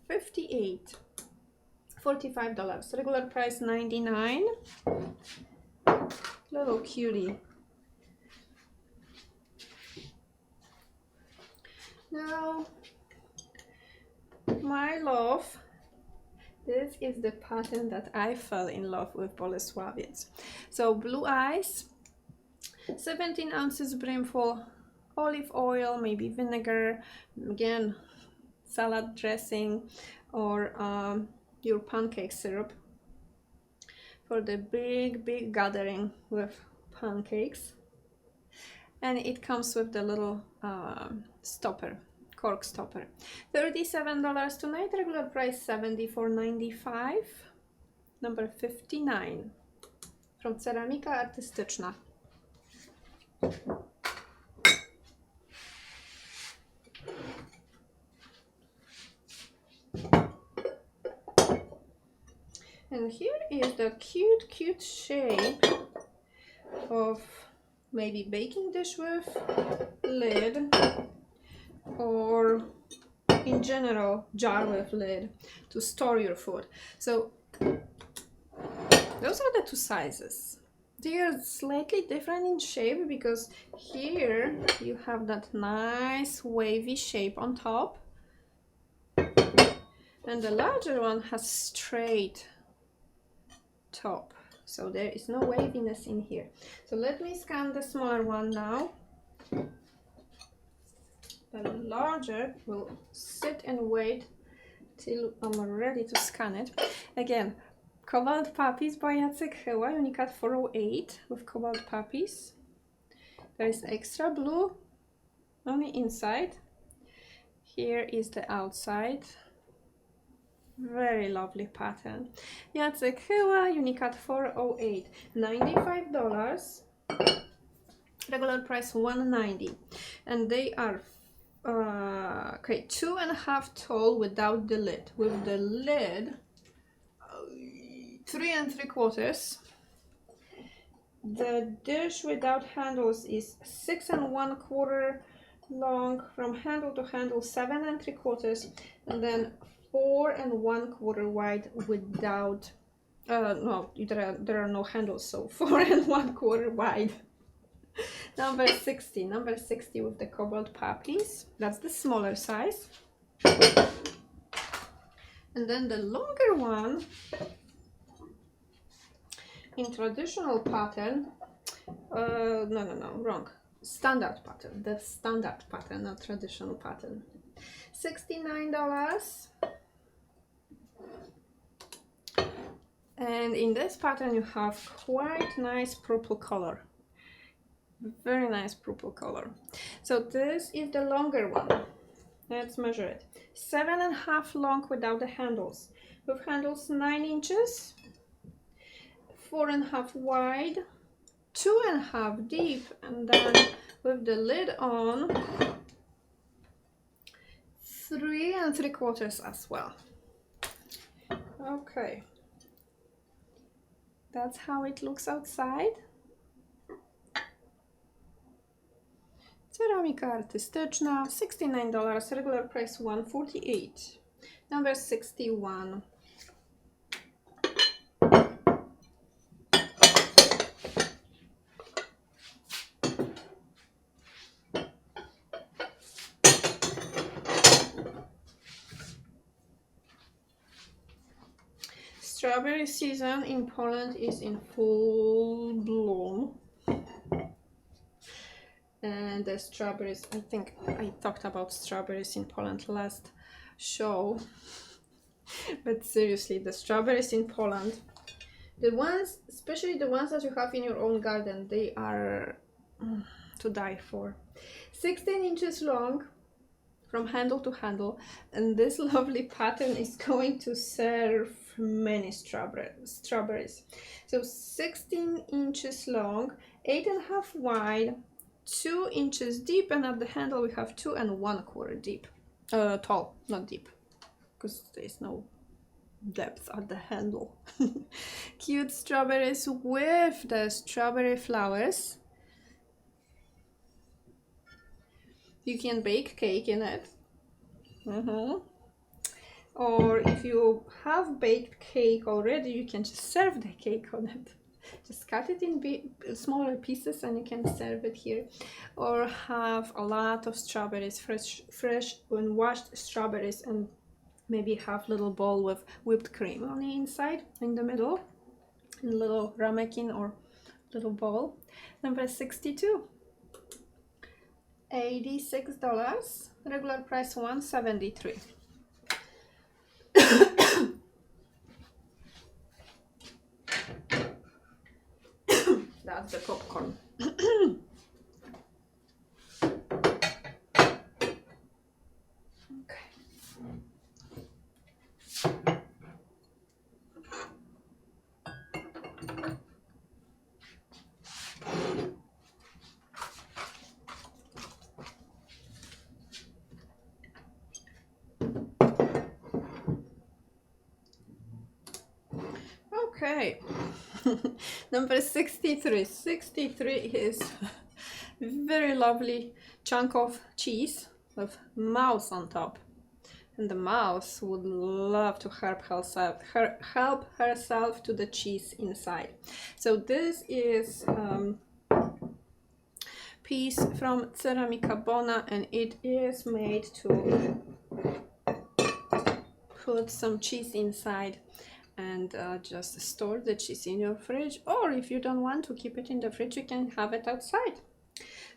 58, $45. Regular price $99. Little cutie. Now, my love, this is the pattern that I fell in love with Bolesławiec. So blue eyes, 17 ounces brimful, olive oil, maybe vinegar, again salad dressing, or your pancake syrup for the big gathering with pancakes. And it comes with the little stopper, cork stopper. $37 tonight, regular price $74.95. Number 59 from Ceramika Artystyczna. And here is the cute shape of maybe baking dish with lid, or in general jar with lid to store your food. So those are the two sizes. They are slightly different in shape because here you have that nice wavy shape on top, and the larger one has straight top, so there is no waviness in here. So let me scan the smaller one now. The larger will sit and wait till I'm ready to scan it. Again, Cobalt Puppies by Jacek Chyła, Unicat 408 with Cobalt Puppies. There is extra blue on the inside. Here is the outside. Very lovely pattern. Jacek Chyła, Unicat 408, $95. Regular price $190, and they are okay, 2.5 tall without the lid. With the lid, 3 3/4. The dish without handles is 6 1/4 long from handle to handle, 7 3/4, and then 4 1/4 wide without. No, there are no handles, so 4 1/4 wide. Number 60 with the Cobalt Puppies. That's the smaller size. And then the longer one in traditional pattern, no, wrong. Standard pattern, the standard pattern, not traditional pattern. $69. And in this pattern you have quite nice purple color. Very nice purple color. So this is the longer one. Let's measure it. 7.5 long without the handles. With handles 9 inches, 4.5 wide, 2.5 deep, and then with the lid on, 3 3/4 as well. Okay, that's how it looks outside. Ceramika artystyczna, $69, regular price $148. Number 61. Strawberry season in Poland is in full bloom. And the strawberries, I think I talked about strawberries in Poland last show. But seriously, the strawberries in Poland, the ones, especially the ones that you have in your own garden, they are to die for. 16 inches long from handle to handle, and this lovely pattern is going to serve many strawberries. So 16 inches long, 8.5 wide, 2 inches deep, and at the handle we have 2 1/4 deep. Tall, not deep, because there is no depth at the handle. Cute strawberries with the strawberry flowers. You can bake cake in it. Or if you have baked cake already, you can just serve the cake on it. Just cut it in smaller pieces and you can serve it here. Or have a lot of strawberries, fresh unwashed strawberries, and maybe have little bowl with whipped cream on the inside, in the middle, in a little ramekin or little bowl. Number 62. $86, regular price $173. That's the popcorn. Okay. Okay. Number 63. 63 is very lovely chunk of cheese with mouse on top. And the mouse would love to help herself to the cheese inside. So this is piece from Ceramica Bona, and it is made to put some cheese inside and just store the cheese in your fridge, or if you don't want to keep it in the fridge, you can have it outside.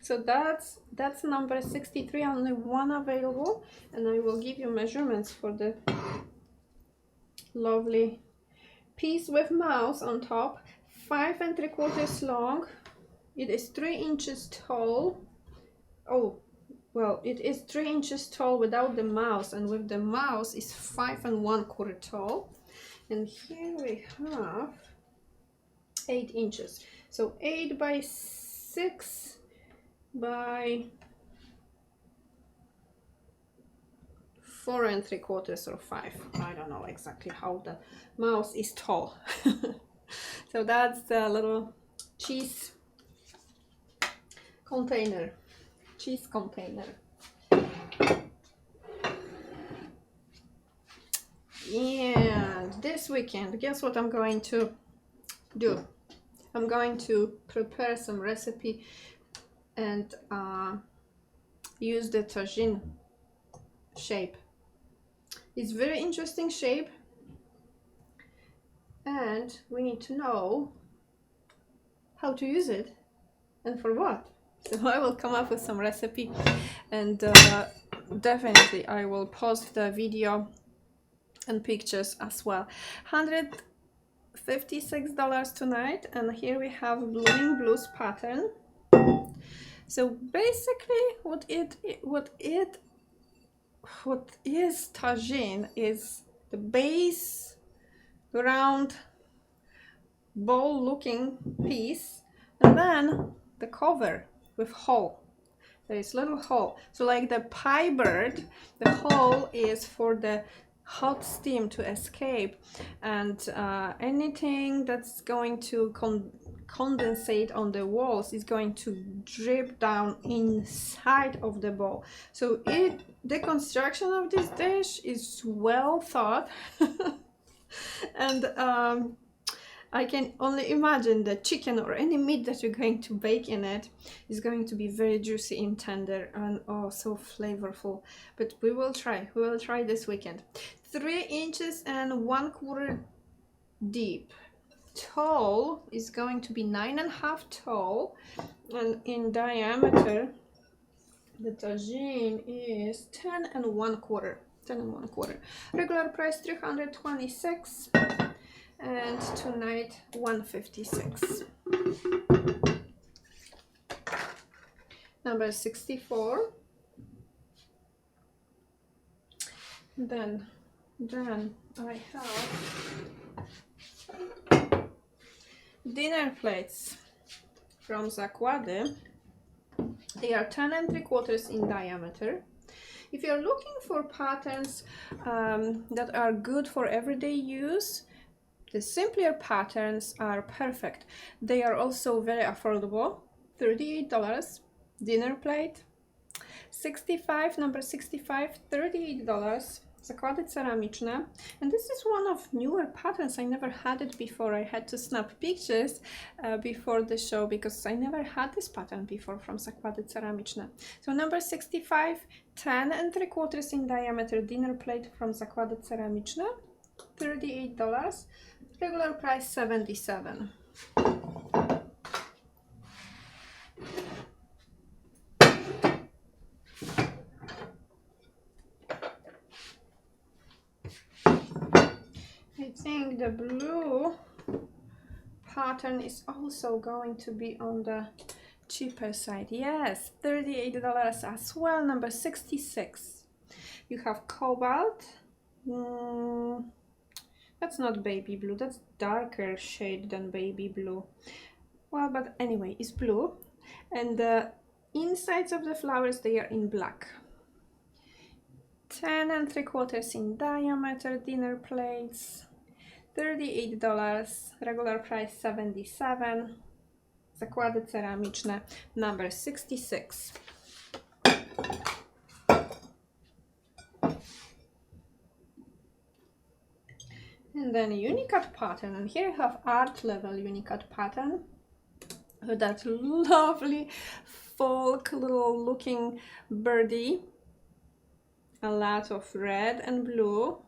So that's number 63, only one available, and I will give you measurements for the lovely piece with mouse on top. 5 3/4 long. It is 3 inches tall. Oh, well, it is 3 inches tall without the mouse, and with the mouse is 5 1/4 tall. And here we have 8 inches. So 8 by 6 by 4 3/4 or 5. I don't know exactly how the mouse is tall. So that's the little cheese container. Cheese container. And this weekend, guess what I'm going to do? I'm going to prepare some recipe and use the tagine shape. It's very interesting shape, and we need to know how to use it and for what. So I will come up with some recipe, and definitely I will post the video and pictures as well. $156 tonight, and here we have Blooming Blues pattern. So basically what is tagine is the base round ball looking piece, and then the cover with hole. There is little hole. So like the pie bird, the hole is for the hot steam to escape, and anything that's going to condensate on the walls is going to drip down inside of the bowl. So the construction of this dish is well thought. And I can only imagine the chicken or any meat that you're going to bake in it is going to be very juicy and tender, and oh, so flavorful. But we will try this weekend. 3 inches and 1/4 deep. Tall is going to be 9.5 tall, and in diameter the tagine is 10 1/4. Regular price 326, and tonight 156. Number 64. Then I have dinner plates from Zakłady. They are 10 3/4 in diameter. If you're looking for patterns that are good for everyday use, the simpler patterns are perfect. They are also very affordable. $38 dinner plate. 65, number 65, $38. Zakłady ceramiczne. And this is one of newer patterns. I never had it before. I had to snap pictures before the show because I never had this pattern before from Zakłady ceramiczne. So number 65, 10 3/4 in diameter dinner plate from Zakłady ceramiczne. $38. Regular price 77. I think the blue pattern is also going to be on the cheaper side. Yes, $38 as well. Number 66. You have cobalt. That's not baby blue, that's darker shade than baby blue. Well, but anyway, it's blue, and the insides of the flowers, they are in black. 10 3/4 in diameter dinner plates. $38, regular price 77. Zakłady ceramiczne, number 66. then Unicut pattern, and here you have art level Unicut pattern with that lovely folk little looking birdie, a lot of red and blue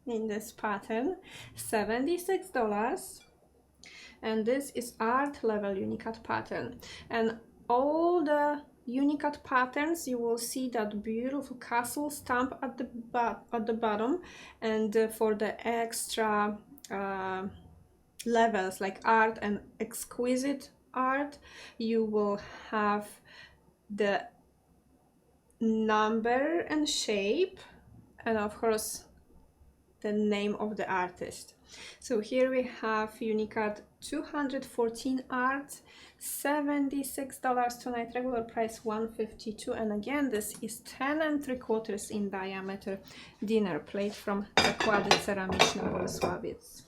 in this pattern, $76. And this is art level Unicut pattern, and all the Unicut patterns you will see that beautiful castle stamp at the bottom, and for the extra levels like art and exquisite art you will have the number and shape, and of course the name of the artist. So here we have Unicut 214 art, $76 tonight, regular price $152. And again, this is 10 3/4 in diameter dinner plate from Zakłady Ceramiczne Bolesławiec.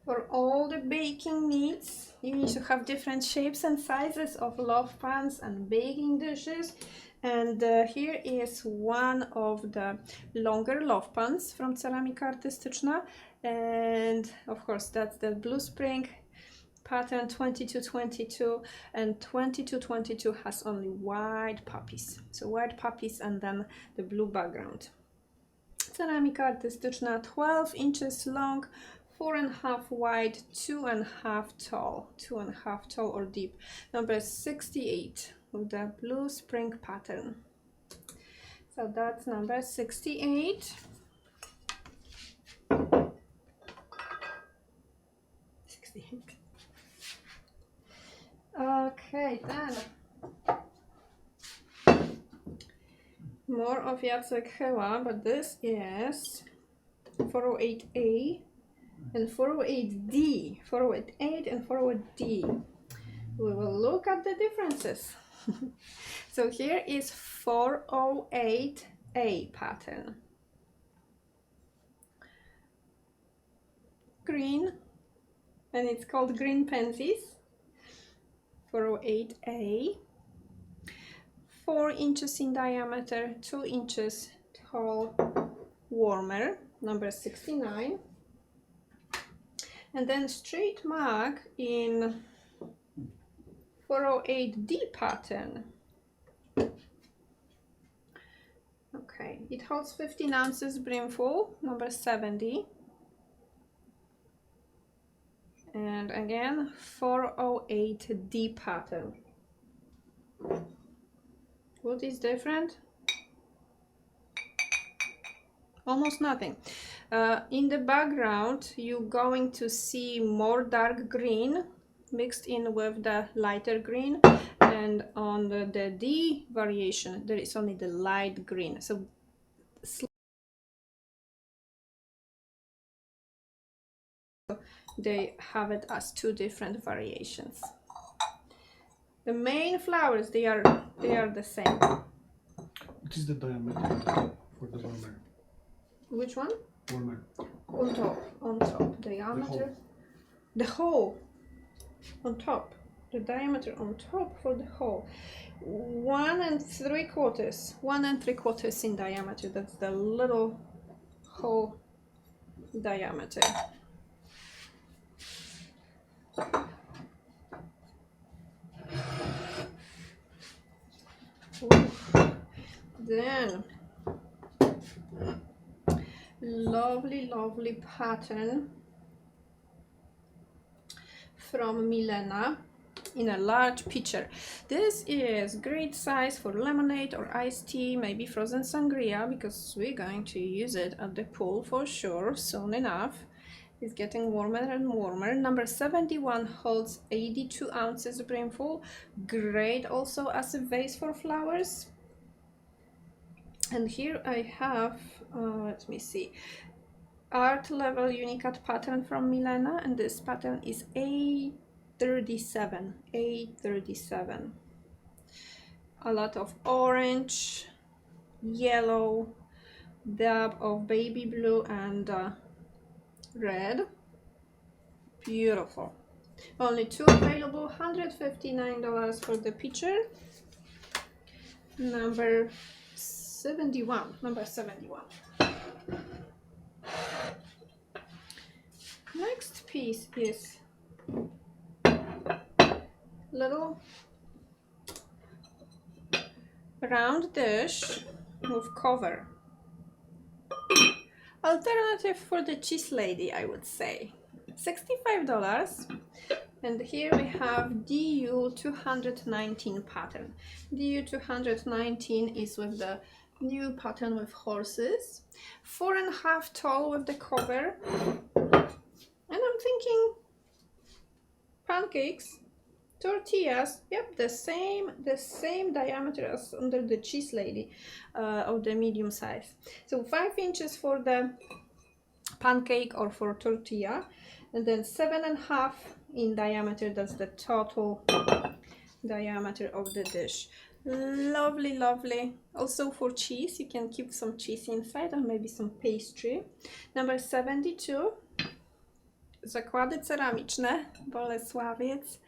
For all the baking needs, you need to have different shapes and sizes of loaf pans and baking dishes. And here is one of the longer loaf pans from Ceramika Artystyczna, and of course that's the blue spring pattern 2222, and 2222 has only white poppies, so white poppies and then the blue background. Ceramika Artystyczna, 12 inches long, 4.5 wide, 2.5 tall, 2.5 tall or deep, number 68 with the blue spring pattern. So that's number 68. 68. Okay, then more of Jacek Chyła, but this is 408A and 408D, 408 and 408D. We will look at the differences. So here is 408A pattern. Green, and it's called Green Pansies. 408A. 4 inches in diameter, 2 inches tall, warmer, number 69. And then straight mark in 408D pattern. Okay, it holds 15 ounces brimful, number 70. And again, 408D pattern. What is different? Almost nothing. In the background, you're going to see more dark green mixed in with the lighter green, and on the D variation, there is only the light green. So they have it as two different variations. The main flowers, they are the same. What is the diameter for the warmer? Which one? Warmer. On top. Diameter. The hole. On top. The diameter on top for the hole. 1 3/4. 1 3/4 in diameter. That's the little hole diameter. Then lovely pattern from Milena in a large pitcher. This is great size for lemonade or iced tea, maybe frozen sangria, because we're going to use it at the pool for sure soon enough. It's getting warmer and warmer. Number 71 holds 82 ounces brimful. Great also as a vase for flowers. And here I have, let me see, art level Unicut pattern from Milena, and this pattern is A37. A37. A lot of orange, yellow, dab of baby blue and red. Beautiful. Only 2 available, $159 for the picture. Number 71, number 71. Next piece is little round dish with cover. Alternative for the cheese lady, I would say. $65. And here we have DU 219 pattern. DU 219 is with the new pattern with horses. 4.5 tall with the cover. And I'm thinking pancakes, tortillas, yep, the same diameter as under the cheese lady of the medium size. So 5 inches for the pancake or for tortilla, and then 7.5 in diameter. That's the total diameter of the dish. Lovely, lovely. Also for cheese, you can keep some cheese inside or maybe some pastry. Number 72. Zakłady ceramiczne, Bolesławiec.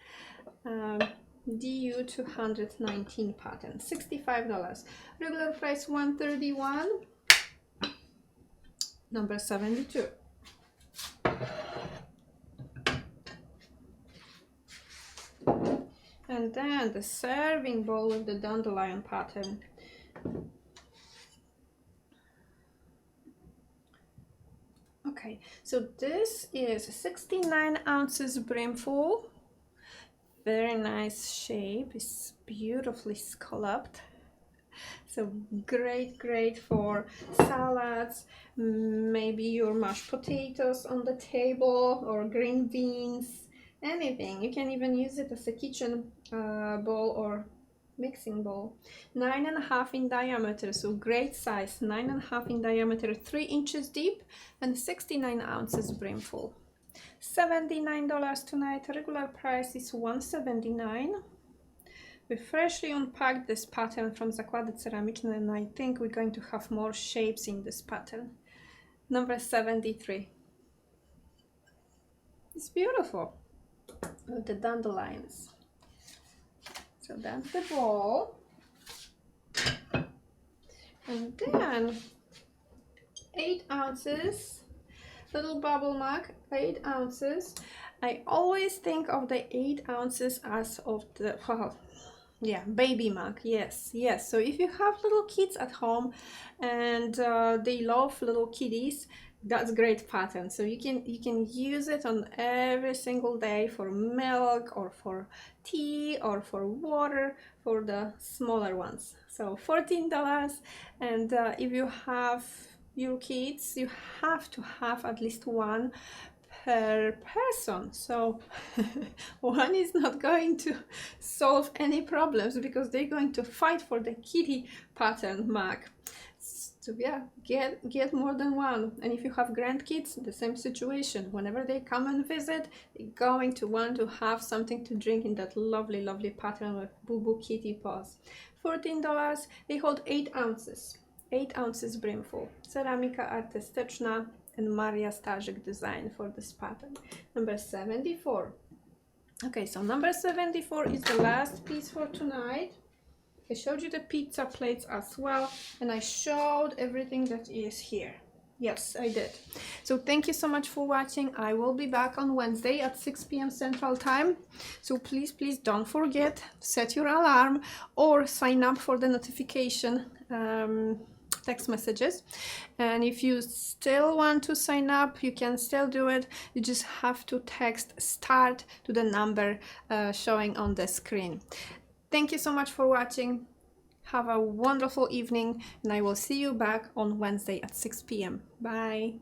DU 219 pattern, $65. Regular price $131. Number 72. And then the serving bowl with the dandelion pattern. Okay, so this is 69 ounces brimful. Very nice shape. It's beautifully scalloped. So great for salads, maybe your mashed potatoes on the table or green beans, anything. You can even use it as a kitchen bowl or mixing bowl. 9.5 in diameter, so great size. 9.5 in diameter, 3 inches deep, and 69 ounces brimful. $79 tonight. Regular price is $179. We freshly unpacked this pattern from Zakłady Ceramiczne, and I think we're going to have more shapes in this pattern. Number 73. It's beautiful with the dandelions. So that's the ball. And then 8 ounces, little bubble mug, 8 ounces. I always think of the 8 ounces as of the, well, yeah, baby mug. Yes. So if you have little kids at home and they love little kiddies, that's great pattern. So you can use it on every single day for milk or for tea or for water for the smaller ones. So $14. And if you have your kids, you have to have at least one per person. So one is not going to solve any problems because they're going to fight for the kitty pattern mug. So yeah, get more than one. And if you have grandkids, the same situation. Whenever they come and visit, they're going to want to have something to drink in that lovely pattern with Boo Boo kitty paws. $14. They hold 8 ounces. 8 ounces brimful. Ceramika artystyczna and Maria Starzyk design for this pattern. Number 74. Okay, so number 74 is the last piece for tonight. I showed you the pizza plates as well, and I showed everything that is here. Yes, I did. So thank you so much for watching. I will be back on Wednesday at 6 p.m. Central Time. So please don't forget, set your alarm or sign up for the notification text messages. And if you still want to sign up, you can still do it. You just have to text START to the number showing on the screen. Thank you so much for watching. Have a wonderful evening, and I will see you back on Wednesday at 6 p.m. Bye.